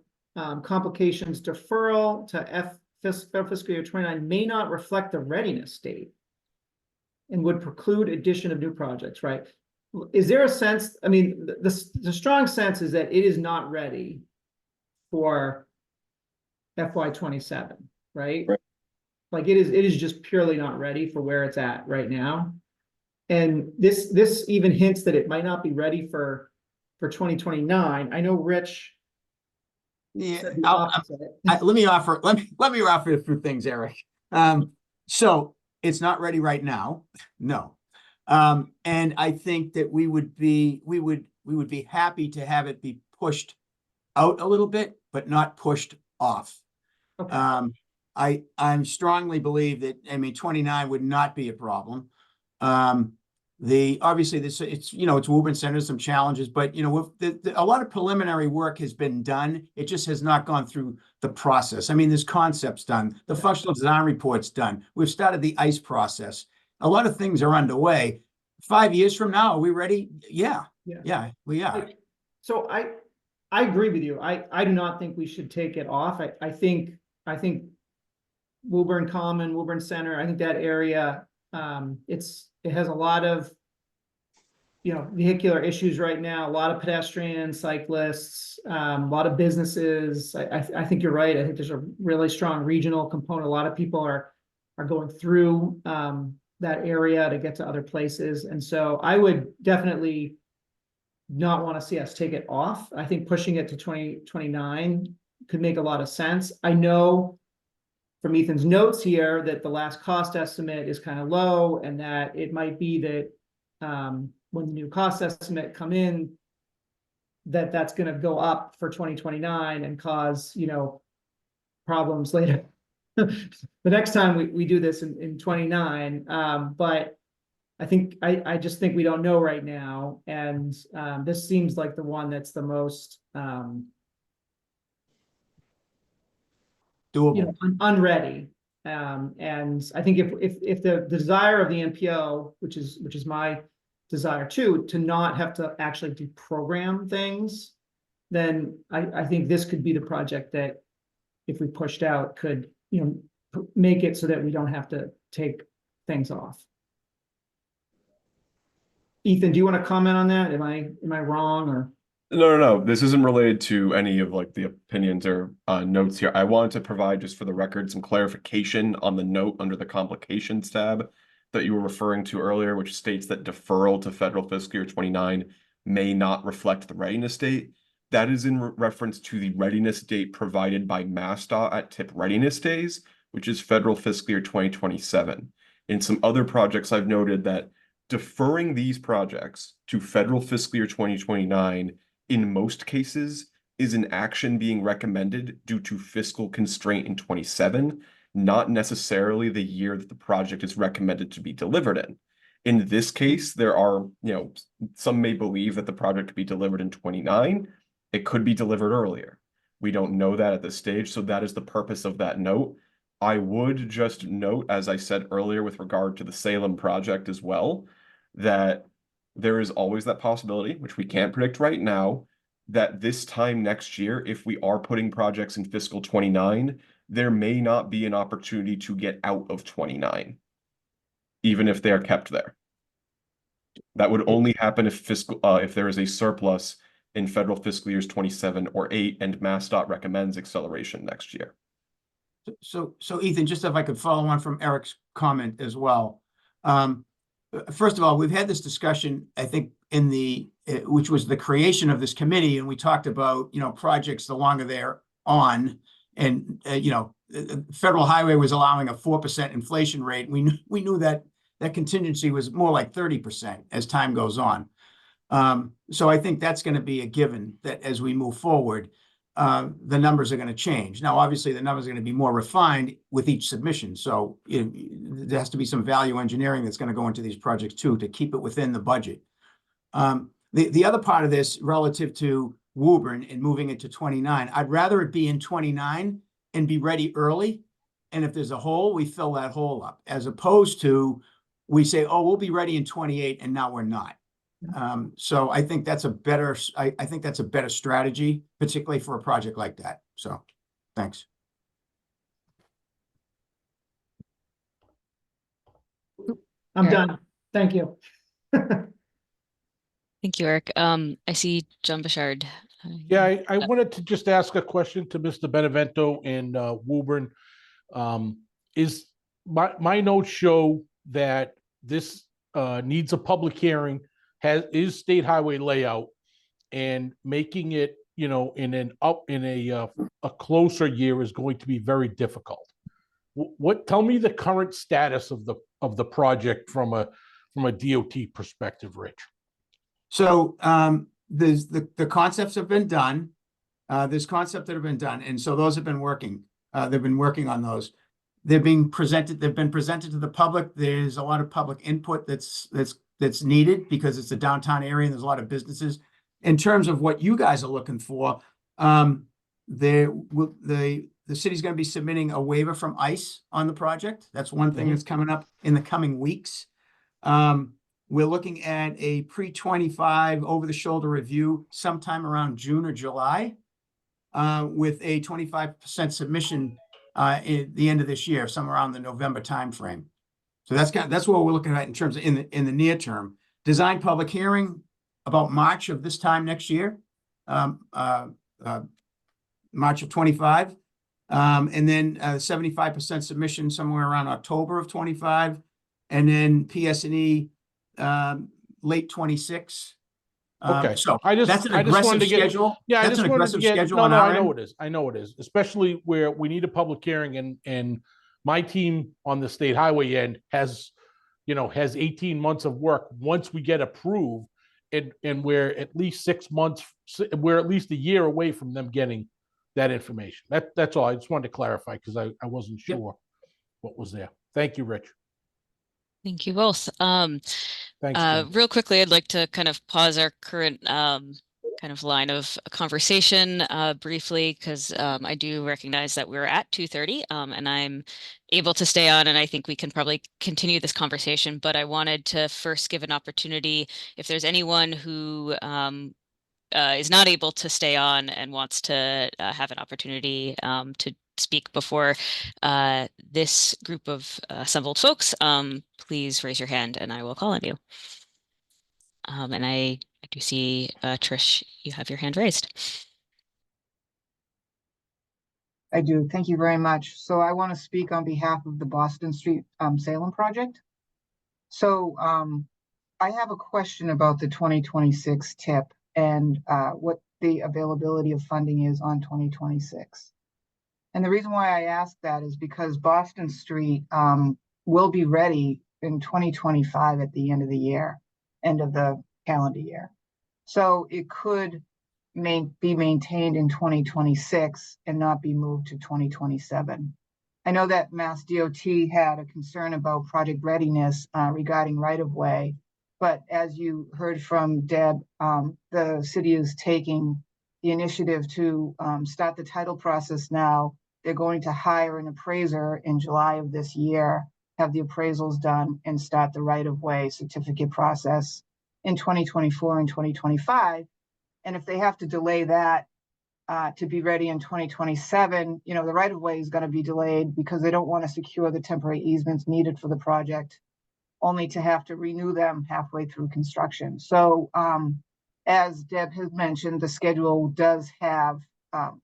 complications deferral to fiscal year 29 may not reflect the readiness state and would preclude addition of new projects, right? Is there a sense, I mean, the strong sense is that it is not ready for FY 27, right? Like it is just purely not ready for where it's at right now. And this even hints that it might not be ready for 2029. I know Rich. Yeah, said the opposite. let me offer a few things, Eric. So it's not ready right now. No. And I think that we would be happy to have it be pushed out a little bit, but not pushed off. Okay. I strongly believe that, I mean, 29 would not be a problem. Obviously it's Woburn Center, some challenges, but a lot of preliminary work has been done. It just has not gone through the process. I mean, there's concepts done, the functional design report's done. We've started the ICE process. A lot of things are underway. 5 years from now, are we ready? Yeah, we are. So I agree with you. I do not think we should take it off. I think Woburn Common, Woburn Center, I think that area, it has a lot of, vehicular issues right now, a lot of pedestrians, cyclists, a lot of businesses. I think you're right. I think there's a really strong regional component. A lot of people are going through that area to get to other places. And so I would definitely not want to see us take it off. I think pushing it to 2029 could make a lot of sense. I know from Ethan's notes here that the last cost estimate is kind of low, and that it might be that when the new cost estimate come in, that's going to go up for 2029 and cause, problems later. The next time we do this in 29, but I just think we don't know right now, and this seems like the one that's the most doable, unready. And I think if the desire of the NPO, which is my desire too, to not have to actually deprogram things, then I think this could be the project that, if we pushed out, could make it so that we don't have to take things off. Ethan, do you want to comment on that? Am I wrong, or? No. This isn't related to any of the opinions or notes here. I wanted to provide, just for the record, some clarification on the note under the complications tab that you were referring to earlier, which states that deferral to federal fiscal year 29 may not reflect the readiness date. That is in reference to the readiness date provided by MassDOT at TIP readiness days, which is federal fiscal year 2027. In some other projects, I've noted that deferring these projects to federal fiscal year 2029 in most cases is an action being recommended due to fiscal constraint in 27, not necessarily the year that the project is recommended to be delivered in. In this case, there are, some may believe that the project could be delivered in 29. It could be delivered earlier. We don't know that at this stage, so that is the purpose of that note. I would just note, as I said earlier with regard to the Salem project as well, that there is always that possibility, which we can't predict right now, that this time next year, if we are putting projects in fiscal 29, there may not be an opportunity to get out of 29, even if they are kept there. That would only happen if there is a surplus in federal fiscal years 27 or 8, and MassDOT recommends acceleration next year. So Ethan, just if I could follow on from Eric's comment as well. First of all, we've had this discussion, I think, which was the creation of this committee, and we talked about, projects the longer they're on, and Federal Highway was allowing a 4% inflation rate. We knew that contingency was more like 30% as time goes on. So I think that's going to be a given, that as we move forward, the numbers are going to change. Now, obviously, the numbers are going to be more refined with each submission. So there has to be some value engineering that's going to go into these projects too, to keep it within the budget. The other part of this relative to Woburn and moving it to 29, I'd rather it be in 29 and be ready early and if there's a hole, we fill that hole up, as opposed to we say, oh, we'll be ready in 28, and now we're not. So I think that's a better, I think that's a better strategy, particularly for a project like that. So, thanks. I'm done. Thank you. Thank you, Eric. I see John Bouchard. Yeah, I wanted to just ask a question to Mr. Benevento and Woburn. Is my notes show that this needs a public hearing, is state highway layout, and making it, you know, in a closer year is going to be very difficult. Tell me the current status of the project from a DOT perspective, Rich. So the concepts have been done. There's concepts that have been done, and so those have been working. They've been working on those. They've been presented to the public. There's a lot of public input that's needed because it's a downtown area and there's a lot of businesses. In terms of what you guys are looking for, the city's going to be submitting a waiver from ICE on the project. That's one thing that's coming up in the coming weeks. We're looking at a pre-25 over-the-shoulder review sometime around June or July, with a 25% submission at the end of this year, somewhere around the November timeframe. So that's what we're looking at in terms of in the near term. Design public hearing about March of this time next year, March of 25, and then 75% submission somewhere around October of 25, and then PS&E late 26. Okay, So that's an aggressive schedule. Yeah, That's an aggressive schedule on No, our I know end. it is. I know it is, especially where we need a public hearing, and my team on the state highway end has 18 months of work once we get approved, and we're at least 6 months, we're at least a year away from them getting that information. That's all. I just wanted to clarify because I wasn't sure what was there. Thank you, Rich. Thank you both. Thanks, Jim. Real quickly, I'd like to kind of pause our current kind of line of conversation briefly, because I do recognize that we're at 2:30, and I'm able to stay on, and I think we can probably continue this conversation. But I wanted to first give an opportunity if there's anyone who is not able to stay on and wants to have an opportunity to speak before this group of assembled folks, please raise your hand and I will call on you. And I do see, Trish, you have your hand raised. I do. Thank you very much. So I want to speak on behalf of the Boston Street Salem project. So I have a question about the 2026 TIP and what the availability of funding is on 2026. And the reason why I ask that is because Boston Street will be ready in 2025 at the end of the year, end of the calendar year. So it could be maintained in 2026 and not be moved to 2027. I know that Mass DOT had a concern about project readiness regarding right-of-way, but as you heard from Deb, the city is taking the initiative to start the title process now. They're going to hire an appraiser in July of this year, have the appraisals done, and start the right-of-way certificate process in 2024 and 2025. And if they have to delay that to be ready in 2027, the right-of-way is going to be delayed because they don't want to secure the temporary easements needed for the project, only to have to renew them halfway through construction. So as Deb has mentioned, the schedule does have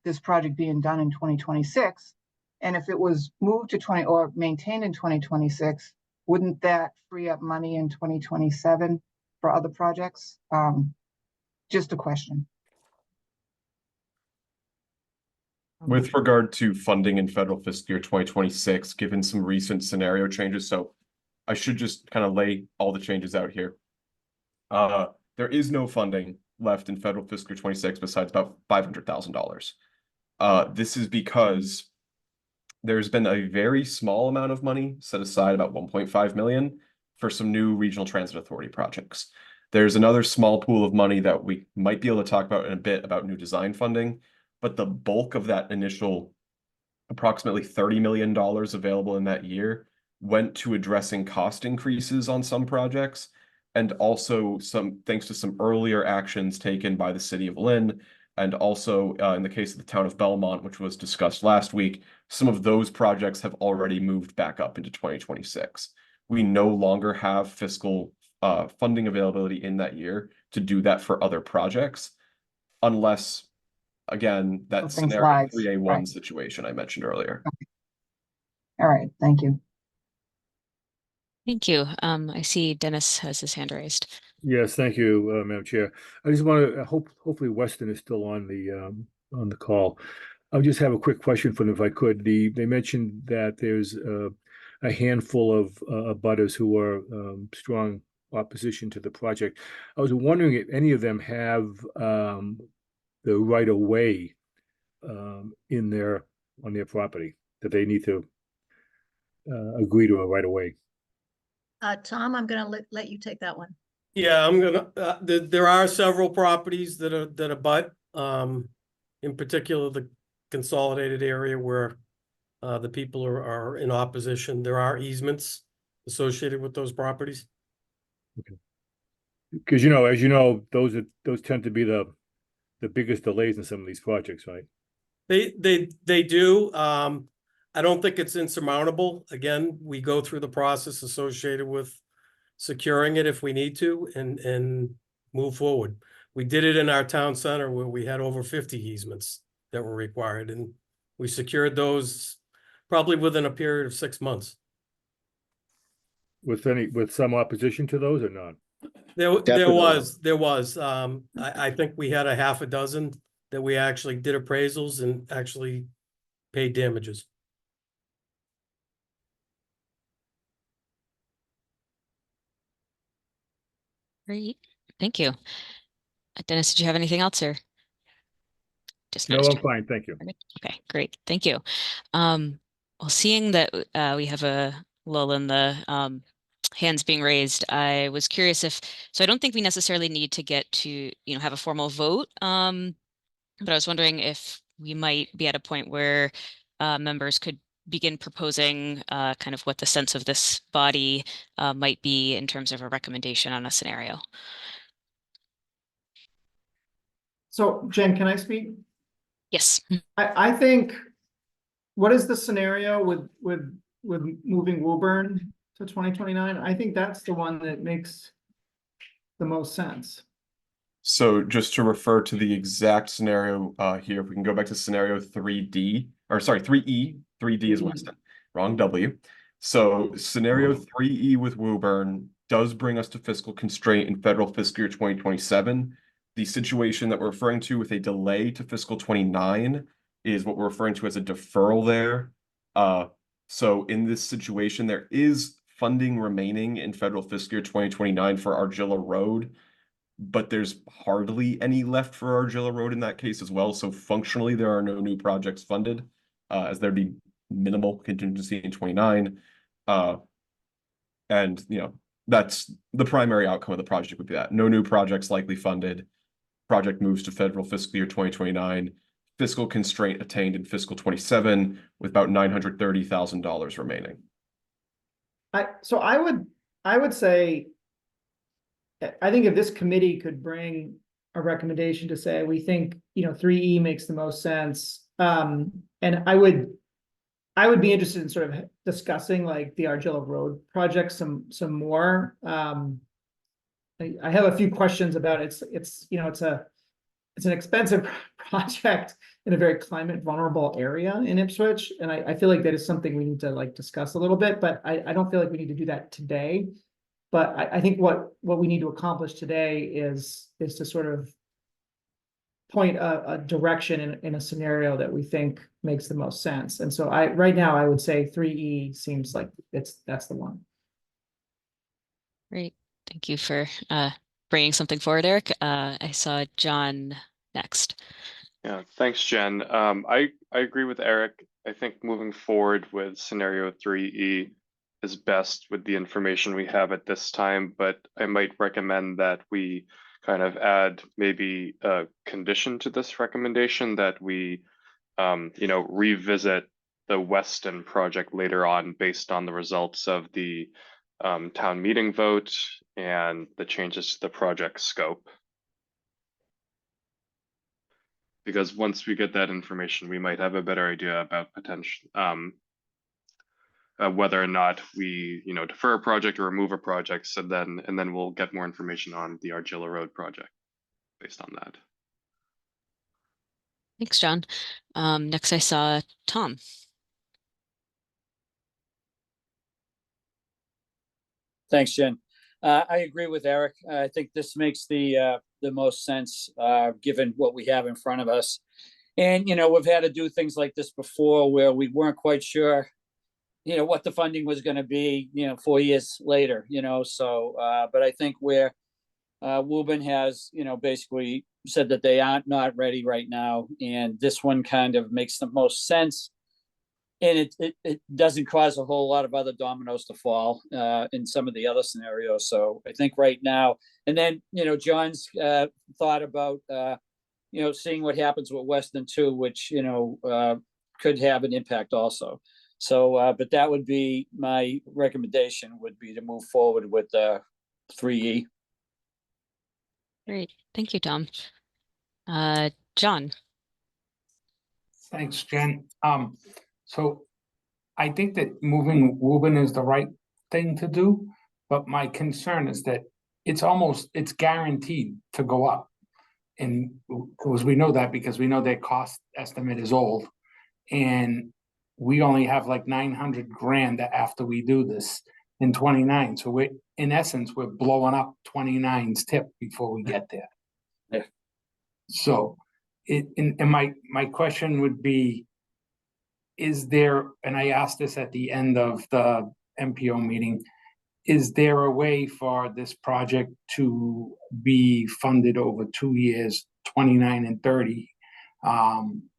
this project being done in 2026. And if it was moved to or maintained in 2026, wouldn't that free up money in 2027 for other projects? Just a question. With regard to funding in federal fiscal year 2026, given some recent scenario changes, so I should just kind of lay all the changes out here. There is no funding left in federal fiscal year 26 besides about $500,000. This is because there's been a very small amount of money set aside, about 1.5 million, for some new regional transit authority projects. There's another small pool of money that we might be able to talk about in a bit about new design funding, but the bulk of that initial approximately $30 million available in that year went to addressing cost increases on some projects, and also thanks to some earlier actions taken by the city of Lynn, and also in the case of the town of Belmont, which was discussed last week, some of those projects have already moved back up into 2026. We no longer have fiscal funding availability in that year to do that for other projects, unless, again, that Something scenario slides, 3A1 right. situation I mentioned earlier. All right, thank you. Thank you. I see Dennis has his hand raised. Yes, thank you, Madam Chair. I just want to hopefully Weston is still on the call. I just have a quick question for them if I could. They mentioned that there's a handful of abutters who are strong opposition to the project. I was wondering if any of them have the right of way on their property, that they need to agree to a right of way. Tom, I'm gonna let you take that one. Yeah, I'm gonna, there are several properties that abut, in particular, the consolidated area where the people are in opposition. There are easements associated with those properties. Because as you know, those tend to be the biggest delays in some of these projects, right? They do. I don't think it's insurmountable. Again, we go through the process associated with securing it if we need to and move forward. We did it in our town center where we had over 50 easements that were required, and we secured those probably within a period of 6 months. With some opposition to those or not? There was. I think we had a half a dozen that we actually did appraisals and actually paid damages. Great. Thank you. Dennis, did you have anything else, or just No, I'm fine. Thank you. Okay, great. Thank you. Well, seeing that we have a lull in the hands being raised, I was curious so I don't think we necessarily need to get to, have a formal vote. But I was wondering if we might be at a point where members could begin proposing kind of what the sense of this body might be in terms of a recommendation on a scenario. So Jen, can I speak? Yes. I think, what is the scenario with moving Woburn to 2029? I think that's the one that makes the most sense. So just to refer to the exact scenario here, if we can go back to scenario 3D, or sorry, 3E, 3D is Weston, wrong W. So scenario 3E with Woburn does bring us to fiscal constraint in federal fiscal year 2027. The situation that we're referring to with a delay to fiscal 29 is what we're referring to as a deferral there. So in this situation, there is funding remaining in federal fiscal year 2029 for Argilla Road, but there's hardly any left for Argilla Road in that case as well. So functionally, there are no new projects funded, as there'd be minimal contingency in 29. And that's the primary outcome of the project would be that no new projects likely funded. Project moves to federal fiscal year 2029. Fiscal constraint attained in fiscal 27 with about $930,000 remaining. I would say, I think if this committee could bring a recommendation to say, we think, 3E makes the most sense. And I would be interested in sort of discussing like the Argilla Road project some more. I have a few questions about it. It's an expensive project in a very climate vulnerable area in Ipswich. And I feel like that is something we need to like discuss a little bit, but I don't feel like we need to do that today. But I think what we need to accomplish today is to sort of point a direction in a scenario that we think makes the most sense. And so right now I would say 3E seems like that's the one. Great. Thank you for bringing something forward, Eric. I saw John next. Yeah, thanks, Jen. I agree with Eric. I think moving forward with scenario 3E is best with the information we have at this time, but I might recommend that we kind of add maybe a condition to this recommendation that we, revisit the Weston project later on based on the results of the town meeting vote and the changes to the project scope. Because once we get that information, we might have a better idea about potential whether or not we, defer a project or remove a project. So then we'll get more information on the Argilla Road project based on that. Thanks, John. Next I saw Tom. Thanks, Jen. I agree with Eric. I think this makes the most sense, given what we have in front of us. And, we've had to do things like this before where we weren't quite sure, what the funding was going to be, 4 years later, so, but I think where Woburn has, basically said that they aren't not ready right now. And this one kind of makes the most sense. And it doesn't cause a whole lot of other dominoes to fall in some of the other scenarios. So I think right now, and then, John's thought about, seeing what happens with Weston too, which, could have an impact also. So, but that would be my recommendation, would be to move forward with 3E. Great. Thank you, Tom. John. Thanks, Jen. So I think that moving Woburn is the right thing to do, but my concern is that it's guaranteed to go up. And because we know that, because we know their cost estimate is old, and we only have like 900 grand after we do this in 29. So in essence, we're blowing up 29's tip before we get there. Yeah. So my question would be, is there, and I asked this at the end of the MPO meeting, is there a way for this project to be funded over 2 years, 29 and 30,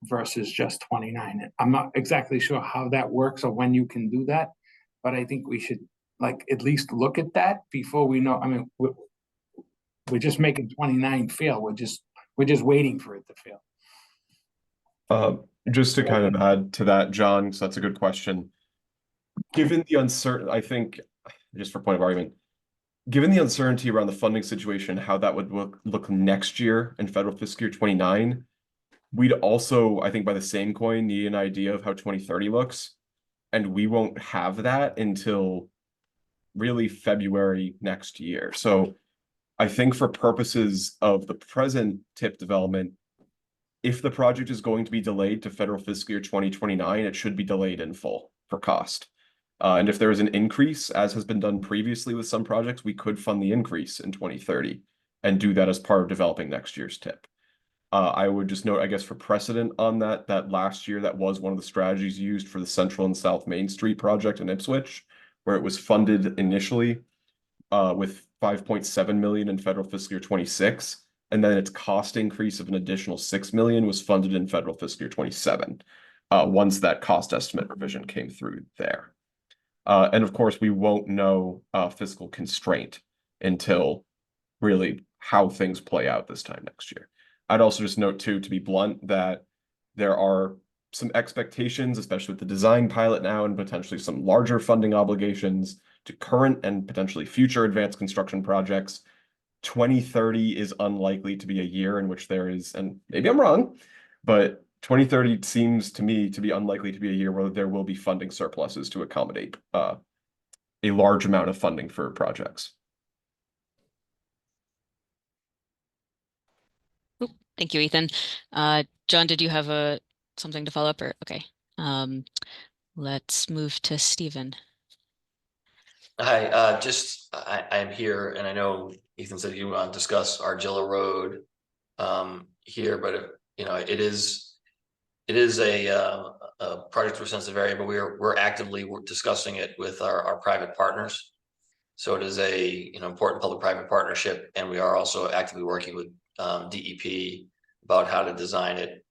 versus just 29? I'm not exactly sure how that works or when you can do that, but I think we should at least look at that before we know. I mean, we're just making 29 fail. We're just waiting for it to fail. Just to kind of add to that, John, so that's a good question. Given the uncertain, I think, just for point of argument, given the uncertainty around the funding situation, how that would look next year in federal fiscal year 29, we'd also, I think by the same coin, need an idea of how 2030 looks. And we won't have that until really February next year. So I think for purposes of the present TIP development, if the project is going to be delayed to federal fiscal year 2029, it should be delayed in full for cost. And if there is an increase, as has been done previously with some projects, we could fund the increase in 2030 and do that as part of developing next year's TIP. I would just note, I guess, for precedent on that last year, that was one of the strategies used for the Central and South Main Street project in Ipswich, where it was funded initially with 5.7 million in federal fiscal year 26. And then its cost increase of an additional 6 million was funded in federal fiscal year 27, once that cost estimate revision came through there. And of course, we won't know fiscal constraint until really how things play out this time next year. I'd also just note too, to be blunt, that there are some expectations, especially with the design pilot now and potentially some larger funding obligations to current and potentially future advanced construction projects. 2030 is unlikely to be a year in which there is, and maybe I'm wrong, but 2030 seems to me to be unlikely to be a year where there will be funding surpluses to accommodate a large amount of funding for projects. Thank you, Ethan. John, did you have something to follow up, or okay? Let's move to Stephen. Hi, I'm here, and I know Ethan said you want to discuss Argilla Road here, but it is a project for sensitive area, but we're actively discussing it with our private partners. So it is a important public-private partnership, and we are also actively working with DEP about how to design it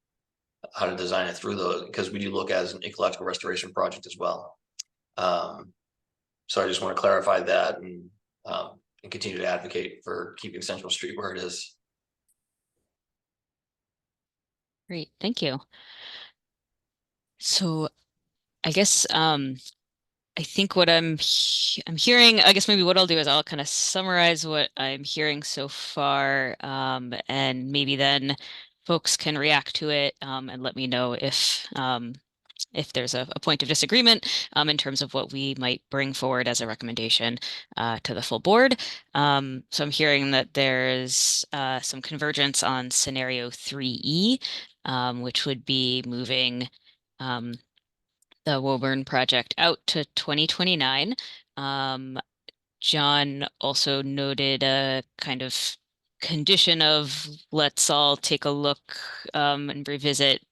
through those, because we do look at it as an ecological restoration project as well. So I just want to clarify that and continue to advocate for keeping Central Street where it is. Great, thank you. So I guess I think what I'm hearing, I guess maybe what I'll do is I'll kind of summarize what I'm hearing so far, and maybe then folks can react to it, and let me know if there's a point of disagreement, in terms of what we might bring forward as a recommendation to the full board. So I'm hearing that there's some convergence on scenario 3E, which would be moving the Woburn project out to 2029. John also noted a kind of condition of let's all take a look and revisit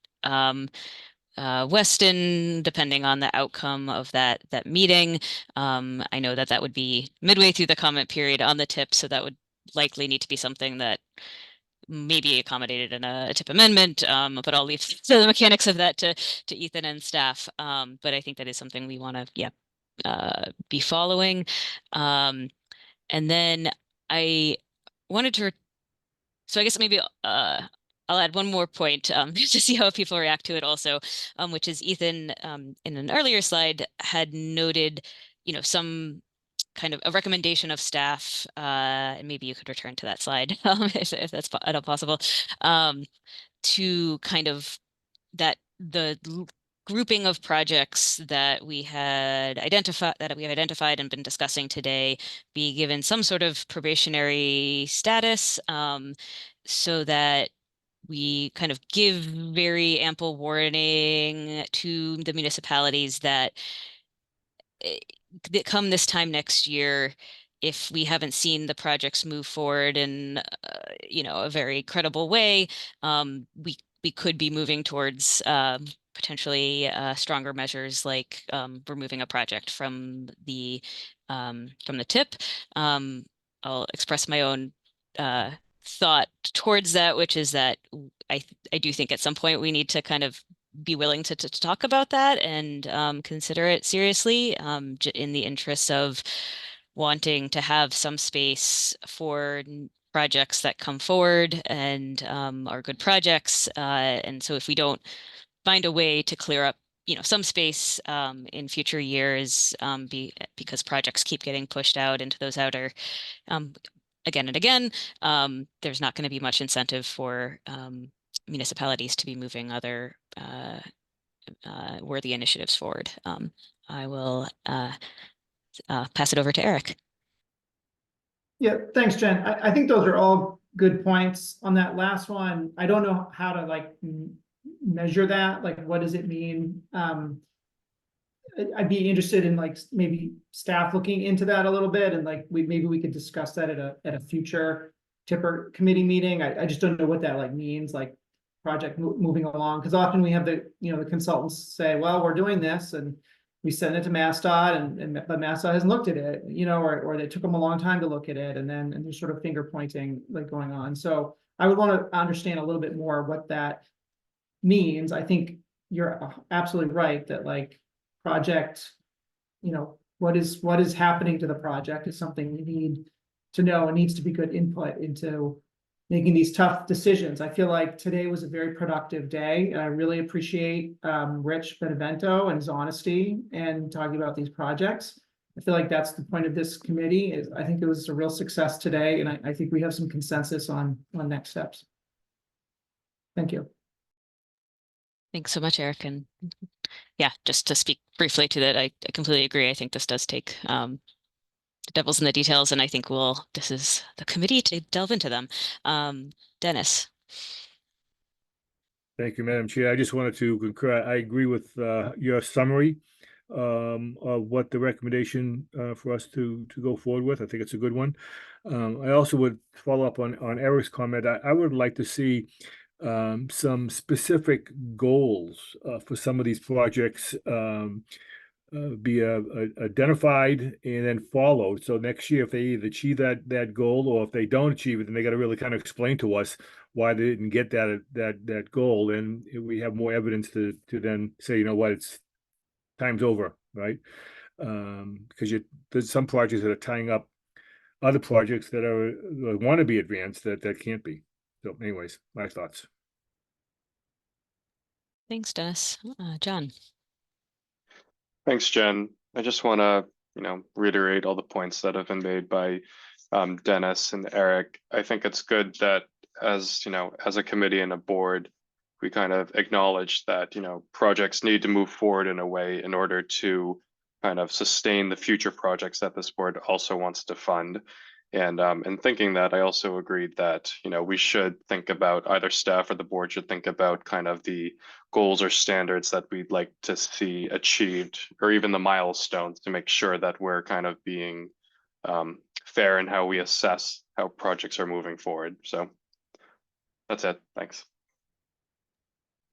Weston, depending on the outcome of that meeting. I know that would be midway through the comment period on the tip, so that would likely need to be something that maybe accommodated in a tip amendment, but I'll leave the mechanics of that to Ethan and staff. But I think that is something we want to, be following. And then I wanted to, so I guess maybe I'll add one more point to see how people react to it also, which is Ethan in an earlier slide had noted, some kind of a recommendation of staff, and maybe you could return to that slide if that's at all possible, to kind of the grouping of projects that we have identified and been discussing today be given some sort of probationary status, so that we kind of give very ample warning to the municipalities that come this time next year, if we haven't seen the projects move forward in a very credible way, we could be moving towards potentially stronger measures like removing a project from the tip. I'll express my own thought towards that, which is that I do think at some point we need to kind of be willing to talk about that and consider it seriously, in the interest of wanting to have some space for projects that come forward and are good projects. And so if we don't find a way to clear up, some space in future years, because projects keep getting pushed out into those outer again and again, there's not going to be much incentive for municipalities to be moving other worthy initiatives forward. I will pass it over to Eric. Yeah, thanks, Jen. I think those are all good points. On that last one, I don't know how to like measure that. Like, what does it mean? I'd be interested in like maybe staff looking into that a little bit, and like maybe we could discuss that at a future tipper committee meeting. I just don't know what that like means, like project moving along, because often we have the consultants say, well, we're doing this, and we send it to MassDOT, but MassDOT hasn't looked at it, or they took them a long time to look at it, and there's sort of finger pointing like going on. So I would want to understand a little bit more what that means. I think you're absolutely right that like project, what is happening to the project is something we need to know, and needs to be good input into making these tough decisions. I feel like today was a very productive day, and I really appreciate Rich Benevento and his honesty and talking about these projects. I feel like that's the point of this committee. I think it was a real success today, and I think we have some consensus on next steps. Thank you. Thanks so much, Eric. And yeah, just to speak briefly to that, I completely agree. I think this does take the devil's in the details, and I think this is the committee to delve into them. Dennis. Thank you, Madam Chair. I just wanted to concur. I agree with your summary of what the recommendation for us to go forward with. I think it's a good one. I also would follow up on Eric's comment. I would like to see some specific goals for some of these projects be identified and then followed. So next year, if they either achieve that goal, or if they don't achieve it, then they got to really kind of explain to us why they didn't get that goal. And we have more evidence to then say, you know what, it's time's over, right? Because there's some projects that are tying up other projects that want to be advanced that can't be. So anyways, my thoughts. Thanks, Dennis. John. Thanks, Jen. I just want to, reiterate all the points that have been made by Dennis and Eric. I think it's good that as a committee and a board, we kind of acknowledge that, projects need to move forward in a way in order to kind of sustain the future projects that this board also wants to fund. And in thinking that, I also agreed that, we should think about, either staff or the board should think about kind of the goals or standards that we'd like to see achieved, or even the milestones, to make sure that we're kind of being fair in how we assess how projects are moving forward. So that's it. Thanks.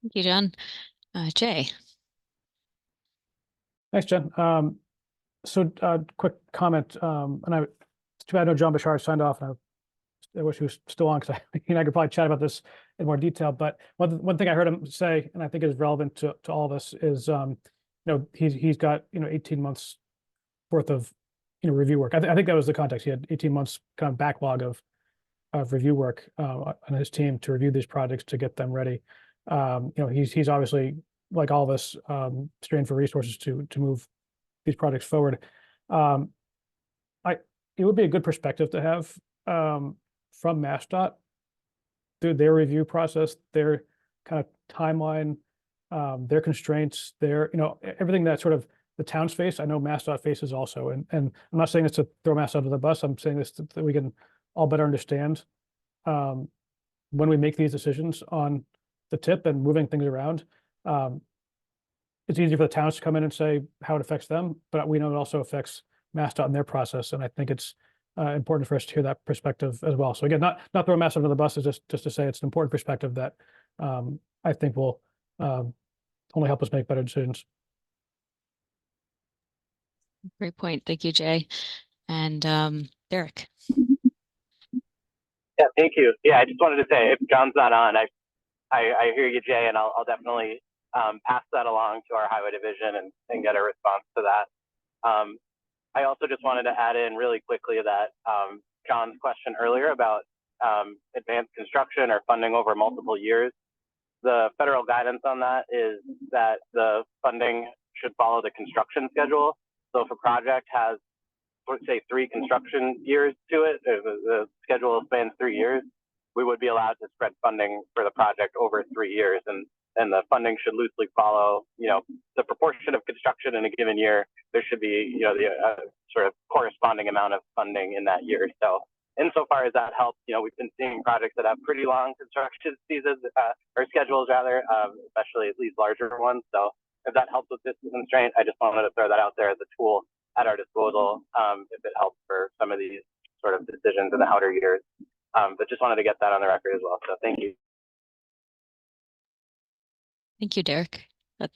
Thank you, John. Jay. Thanks, Jen. Quick comment, and it's too bad no John Bashar signed off, and I wish he was still on, because I could probably chat about this in more detail. But one thing I heard him say, and I think is relevant to all of us, is he's got 18 months worth of review work. I think that was the context. He had 18 months kind of backlog of review work on his team to review these projects to get them ready. He's obviously, like all of us, strained for resources to move these projects forward. It would be a good perspective to have from MassDOT through their review process, their kind of timeline, their constraints, their everything that sort of the towns face. I know MassDOT faces also, and I'm not saying this to throw MassDOT under the bus. I'm saying this that we can all better understand when we make these decisions on the tip and moving things around. It's easy for the towns to come in and say how it affects them, but we know it also affects MassDOT and their process, and I think it's important for us to hear that perspective as well. So again, not throw MassDOT under the bus, is just to say it's an important perspective that I think will only help us make better decisions. Great point. Thank you, Jay. And Derek. Yeah, thank you. Yeah, I just wanted to say, if John's not on, I hear you, Jay, and I'll definitely pass that along to our highway division and get a response to that. I also just wanted to add in really quickly that John's question earlier about advanced construction or funding over multiple years. The federal guidance on that is that the funding should follow the construction schedule. So if a project has, say, 3 construction years to it, the schedule spans 3 years, we would be allowed to spread funding for the project over 3 years. And the funding should loosely follow, the proportion of construction in a given year. There should be, the sort of corresponding amount of funding in that year. So insofar as that helps, we've been seeing projects that have pretty long construction seasons or schedules rather, especially these larger ones. So if that helps with this constraint, I just wanted to throw that out there as a tool at our disposal if it helps for some of these sort of decisions in the outer years. But just wanted to get that on the record as well. So thank you. Thank you, Derek.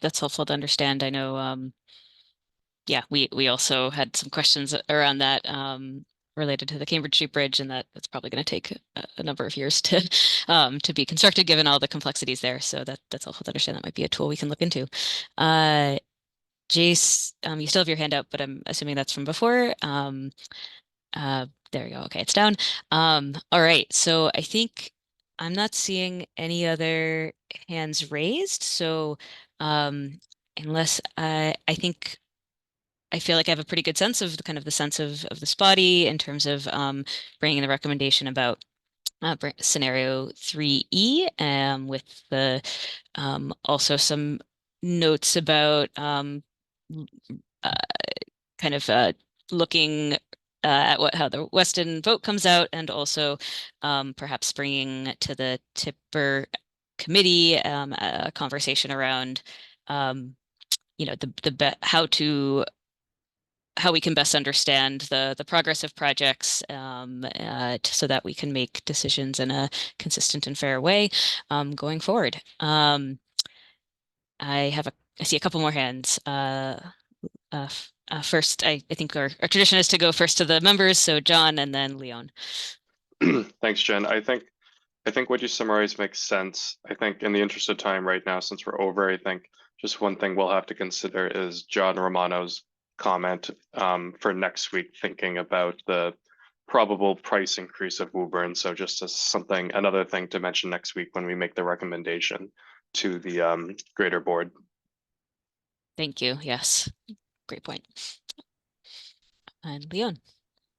That's helpful to understand. I know, yeah, we also had some questions around that related to the Cambridge Street Bridge, and that's probably going to take a number of years to be constructed, given all the complexities there. So that's helpful to understand. That might be a tool we can look into. Jace, you still have your hand up, but I'm assuming that's from before. There you go. Okay, it's down. All right. So I think I'm not seeing any other hands raised. So unless I think I feel like I have a pretty good sense of the sense of this body in terms of bringing the recommendation about scenario 3E with the also some notes about kind of looking at how the Weston vote comes out, and also perhaps bringing to the Tipper committee a conversation around how we can best understand the progress of projects so that we can make decisions in a consistent and fair way going forward. I see a couple more hands. First, I think our tradition is to go first to the members, so John and then Leon. Thanks, Jen. I think what you summarized makes sense. I think in the interest of time right now, since we're over, I think just one thing we'll have to consider is John Romano's comment for next week, thinking about the probable price increase of Woburn. So just as another thing to mention next week when we make the recommendation to the greater board. Thank you. Yes. great point. And Leon.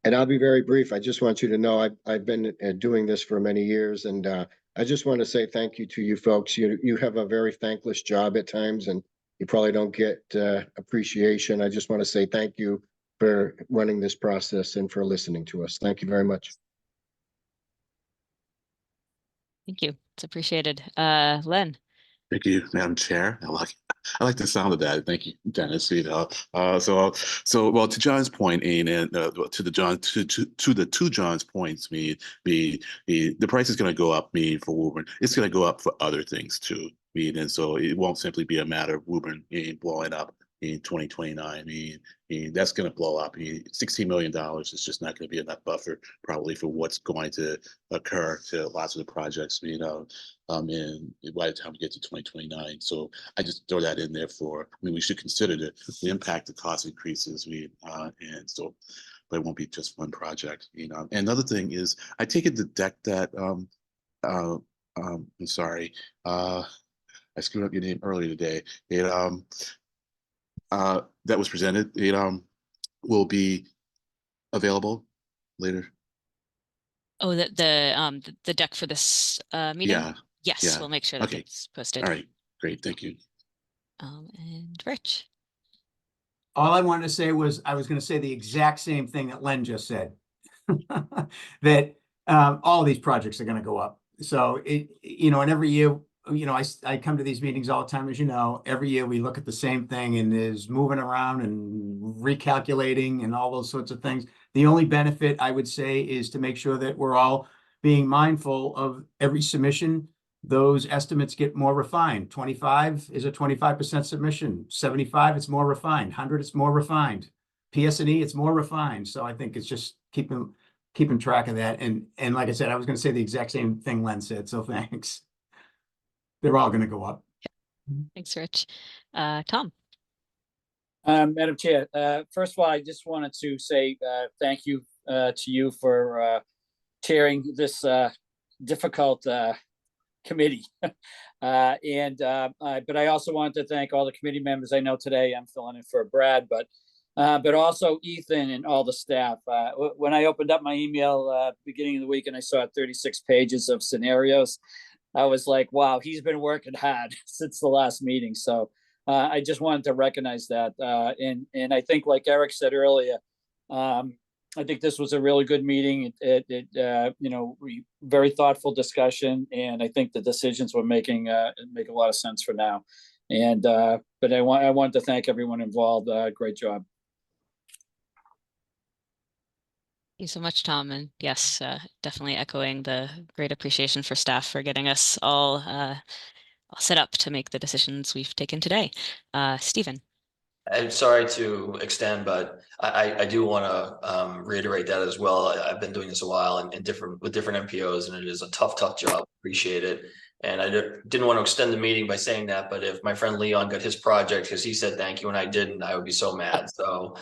And I'll be very brief. I just want you to know I've been doing this for many years, and I just want to say thank you to you folks. You have a very thankless job at times, and you probably don't get appreciation. I just want to say thank you for running this process and for listening to us. Thank you very much. Thank you. It's appreciated. Len. Thank you, Madam Chair. I like the sound of that. Thank you, Dennis. Well, to John's point, and to the two John's points, the price is going to go up. For Woburn, it's going to go up for other things too. And so it won't simply be a matter of Woburn blowing up in 2029. That's going to blow up. $16 million is just not going to be enough buffer probably for what's going to occur to lots of the projects. And by the time we get to 2029, so I just throw that in there we should consider the impact of cost increases. And so, but it won't be just one project. And another thing is, I take it the deck that I'm sorry, I screwed up your name earlier today. That was presented. It will be available later. Oh, the deck for this meeting? Yeah. Yes, Yeah. we'll make sure that Okay. it's posted. All right. Great. Thank you. And Rich. All I wanted to say was I was going to say the exact same thing that Len just said, that all these projects are going to go up. So and every year, I come to these meetings all the time, as you know. Every year we look at the same thing and is moving around and recalculating and all those sorts of things. The only benefit I would say is to make sure that we're all being mindful of every submission. Those estimates get more refined. 25 is a 25% submission. 75, it's more refined. 100, it's more refined. PS&E, it's more refined. So I think it's just keeping track of that. And like I said, I was going to say the exact same thing Len said. So thanks. They're all going to go up. Thanks, Rich. Tom. Madam Chair, first of all, I just wanted to say thank you to you for chairing this difficult committee. But I also wanted to thank all the committee members. I know today I'm filling in for Brad, but also Ethan and all the staff. When I opened up my email beginning of the week and I saw 36 pages of scenarios, I was like, wow, he's been working hard since the last meeting. So I just wanted to recognize that. And I think, like Eric said earlier, I think this was a really good meeting. Very thoughtful discussion, and I think the decisions we're making make a lot of sense for now. But I want to thank everyone involved. Great job. Thank you so much, Tom. And yes, definitely echoing the great appreciation for staff for getting us all set up to make the decisions we've taken today. Stephen. I'm sorry to extend, but I do want to reiterate that as well. I've been doing this a while and with different MPOs, and it is a tough job. Appreciate it. And I didn't want to extend the meeting by saying that, but if my friend Leon got his project because he said thank you and I didn't, I would be so mad. So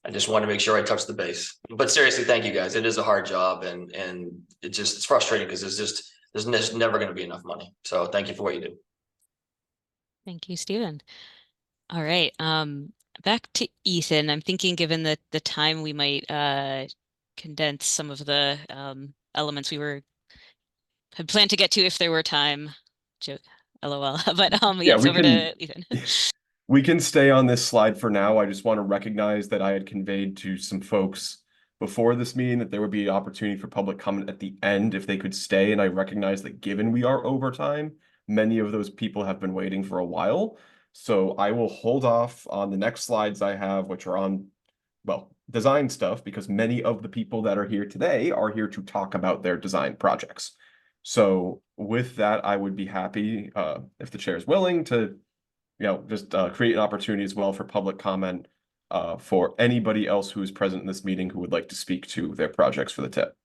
I just want to make sure I touch the base. But seriously, thank you guys. It is a hard job, and it's frustrating because there's never going to be enough money. So thank you for what you do. Thank you, Stephen. All right. Back to Ethan. I'm thinking, given the time, we might condense some of the elements we had planned to get to if there were time. LOL. But yes, over to Ethan. We can stay on this slide for now. I just want to recognize that I had conveyed to some folks before this meeting that there would be opportunity for public comment at the end if they could stay. And I recognize that given we are over time, many of those people have been waiting for a while. So I will hold off on the next slides I have, which are on, well, design stuff, because many of the people that are here today are here to talk about their design projects. So with that, I would be happy, if the chair is willing, to just create an opportunity as well for public comment for anybody else who is present in this meeting who would like to speak to their projects for the TIP.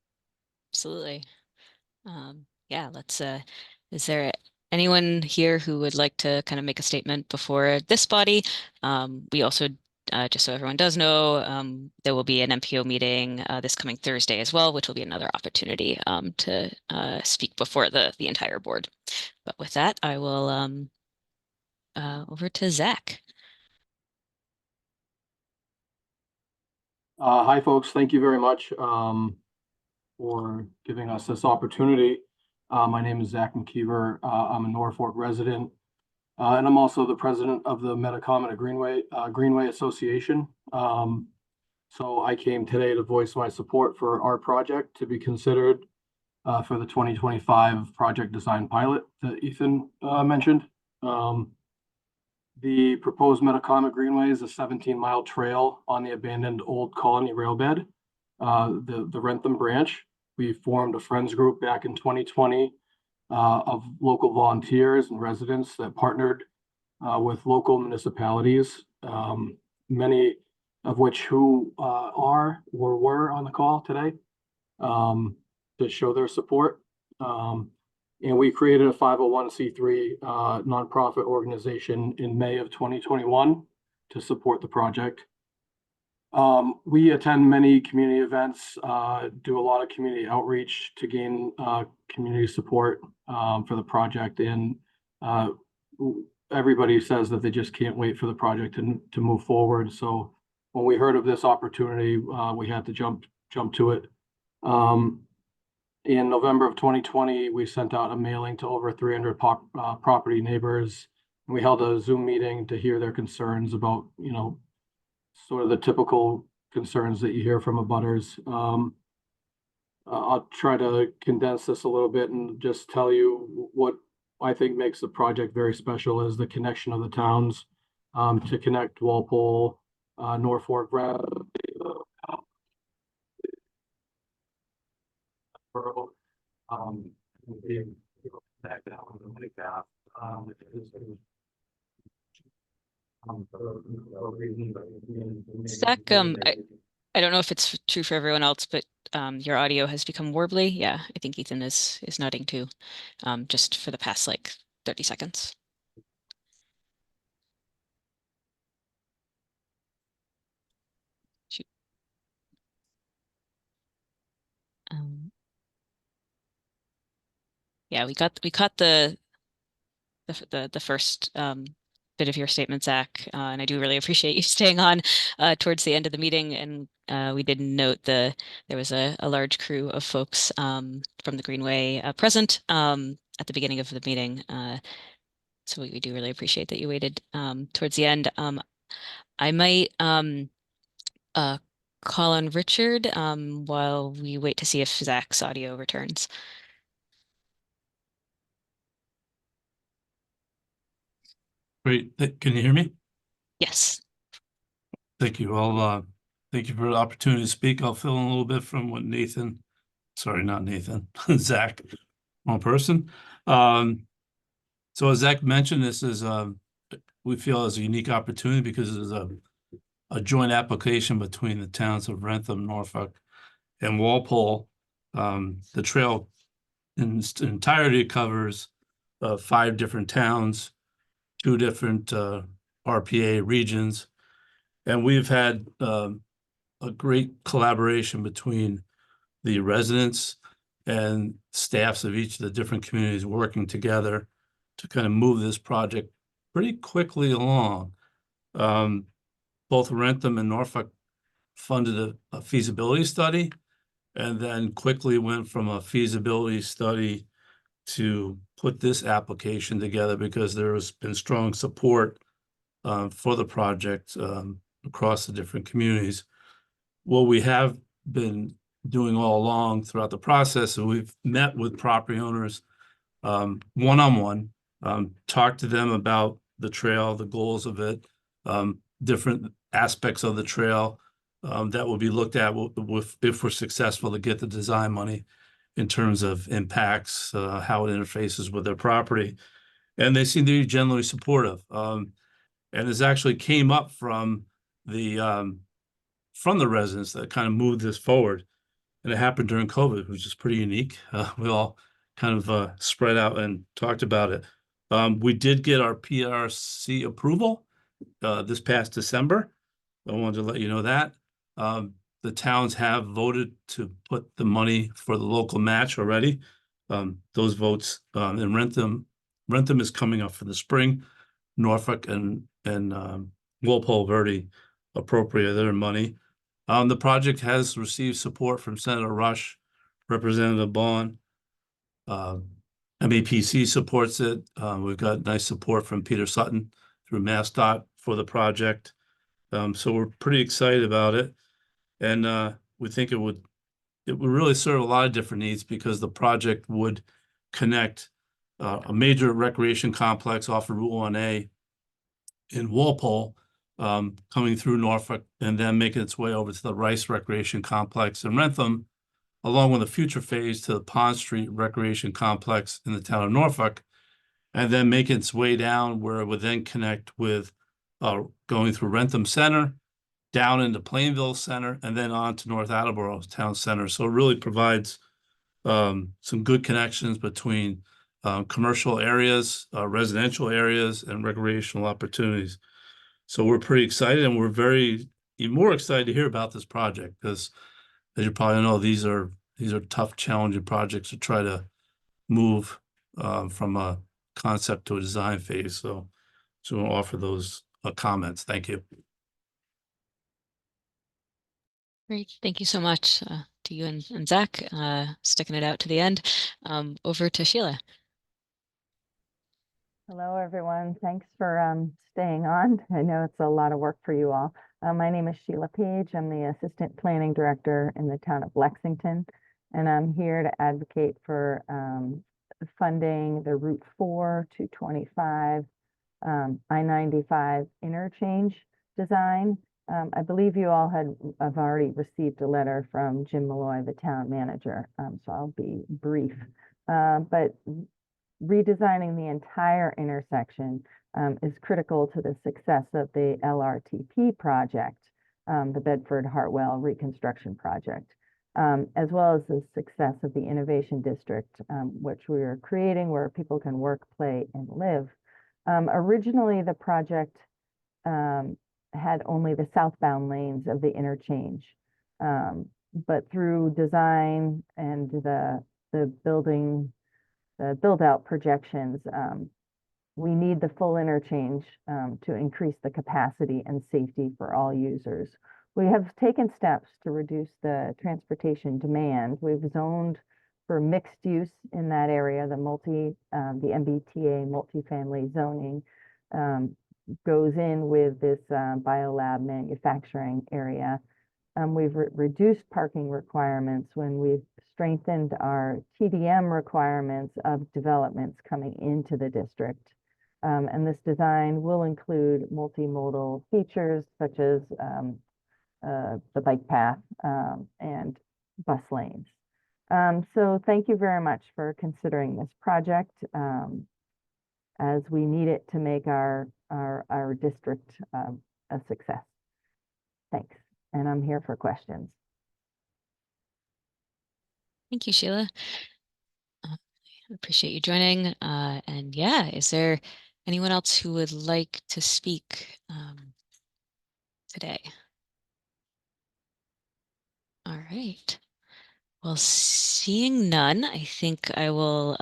Absolutely. Yeah, let's, is there anyone here who would like to kind of make a statement before this body? We also, just so everyone does know, there will be an MPO meeting this coming Thursday as well, which will be another opportunity to speak before the entire board. But with that, I will over to Zach. Hi, folks. Thank you very much for giving us this opportunity. My name is Zach McKeever. I'm a Norfolk resident, and I'm also the president of the Metacomet Greenway Association. So I came today to voice my support for our project to be considered for the 2025 project design pilot that Ethan mentioned. The proposed Metacomet Greenway is a 17-mile trail on the abandoned Old Colony Railbed, the Rentham branch. We formed a friends group back in 2020 of local volunteers and residents that partnered with local municipalities, many of which who are or were on the call today to show their support. And we created a 501c3 nonprofit organization in May of 2021 to support the project. We attend many community events, do a lot of community outreach to gain community support for the project. And everybody says that they just can't wait for the project to move forward. So when we heard of this opportunity, we had to jump to it. In November of 2020, we sent out a mailing to over 300 property neighbors. We held a Zoom meeting to hear their concerns about, sort of the typical concerns that you hear from abutters. I'll try to condense this a little bit and just tell you what I think makes the project very special is the connection of the towns to connect Walpole, Norfolk, Zach, I don't know if it's true for everyone else, but your audio has become warbly. Yeah, I think Ethan is nodding too, just for the past like 30 seconds. Shoot. Yeah, we caught the first bit of your statement, Zach, and I do really appreciate you staying on towards the end of the meeting. And we did note there was a large crew of folks from the Greenway present at the beginning of the meeting. So we do really appreciate that you waited towards the end. I might call on Richard while we wait to see if Zach's audio returns. Great. Can you hear me? Yes. Thank you. Thank you for the opportunity to speak. I'll fill in a little bit from what not Nathan, Zach, one person. So as Zach mentioned, this is we feel is a unique opportunity because it is a joint application between the towns of Rentham, Norfolk, and Walpole. The trail in its entirety covers 5 different towns, 2 different RPA regions, and we've had a great collaboration between the residents and staffs of each of the different communities working together to kind of move this project pretty quickly along. Both Rentham and Norfolk funded a feasibility study and then quickly went from a feasibility study to put this application together because there has been strong support for the project across the different communities. What we have been doing all along throughout the process, and we've met with property owners one-on-one, talked to them about the trail, the goals of it, different aspects of the trail that will be looked at if we're successful to get the design money in terms of impacts, how it interfaces with their property. And they seem to be generally supportive. And this actually came up from the residents that kind of moved this forward. And it happened during COVID, which is pretty unique. We all kind of spread out and talked about it. We did get our PRC approval this past December. I wanted to let you know that. The towns have voted to put the money for the local match already. Those votes in Rentham is coming up for the spring. Norfolk and Walpole have already appropriated their money. The project has received support from Senator Rush, Representative Bond. MAPC supports it. We've got nice support from Peter Sutton through MassDOT for the project. So we're pretty excited about it. And we think it would really serve a lot of different needs, because the project would connect a major recreation complex off of Route 1A in Walpole, coming through Norfolk, and then making its way over to the Rice Recreation Complex in Rentham, along with a future phase to the Pond Street Recreation Complex in the town of Norfolk, and then make its way down where it would then connect with going through Rentham Center, down into Plainville Center, and then on to North Attleboro Town Center. So it really provides some good connections between commercial areas, residential areas, and recreational opportunities. So we're pretty excited, and we're even more excited to hear about this project, because as you probably know, these are tough, challenging projects to try to move from a concept to a design phase. So we'll offer those comments. Thank you. Great. Thank you so much to you and Zach, sticking it out to the end. Over to Sheila. Hello, everyone. Thanks for staying on. I know it's a lot of work for you all. My name is Sheila Page. I'm the Assistant Planning Director in the town of Lexington, and I'm here to advocate for funding the Route 4 225 I-95 interchange design. I believe you all have already received a letter from Jim Malloy, the town manager, so I'll be brief. But redesigning the entire intersection is critical to the success of the LRTP project, the Bedford-Hartwell Reconstruction Project, as well as the success of the Innovation District, which we are creating where people can work, play, and live. Originally, the project had only the southbound lanes of the interchange, but through design and the build-out projections, we need the full interchange to increase the capacity and safety for all users. We have taken steps to reduce the transportation demand. We've zoned for mixed use in that area. The MBTA multifamily zoning goes in with this biolab manufacturing area. We've reduced parking requirements when we've strengthened our TDM requirements of developments coming into the district. And this design will include multimodal features such as the bike path and bus lanes. So thank you very much for considering this project, as we need it to make our district a success. Thanks. And I'm here for questions. Thank you, Sheila. I appreciate you joining. And yeah, is there anyone else who would like to speak today? All right. Well, seeing none, I think I will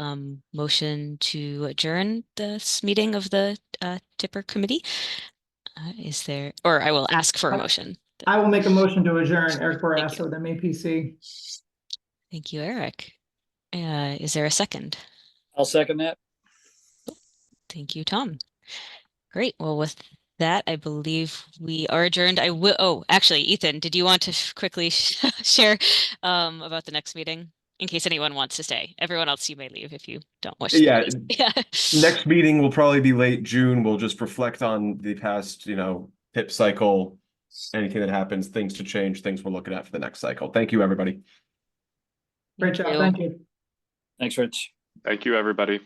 motion to adjourn this meeting of the Tipper Committee. Is there, or I will ask for a motion. I will make a motion to adjourn. Eric Barrasso with MAPC. Thank you, Eric. Is there a second? I'll second that. Thank you, Tom. Great. Well, with that, I believe we are adjourned. I will. Oh, actually, Ethan, did you want to quickly share about the next meeting in case anyone wants to stay? Everyone else, you may leave if you don't wish to. Yeah. Next meeting will probably be late June. We'll just reflect on the past, PIP cycle, anything that happens, things to change, things we're looking at for the next cycle. Thank you, everybody. Great job. Thank you. Thanks, Rich. Thank you, everybody.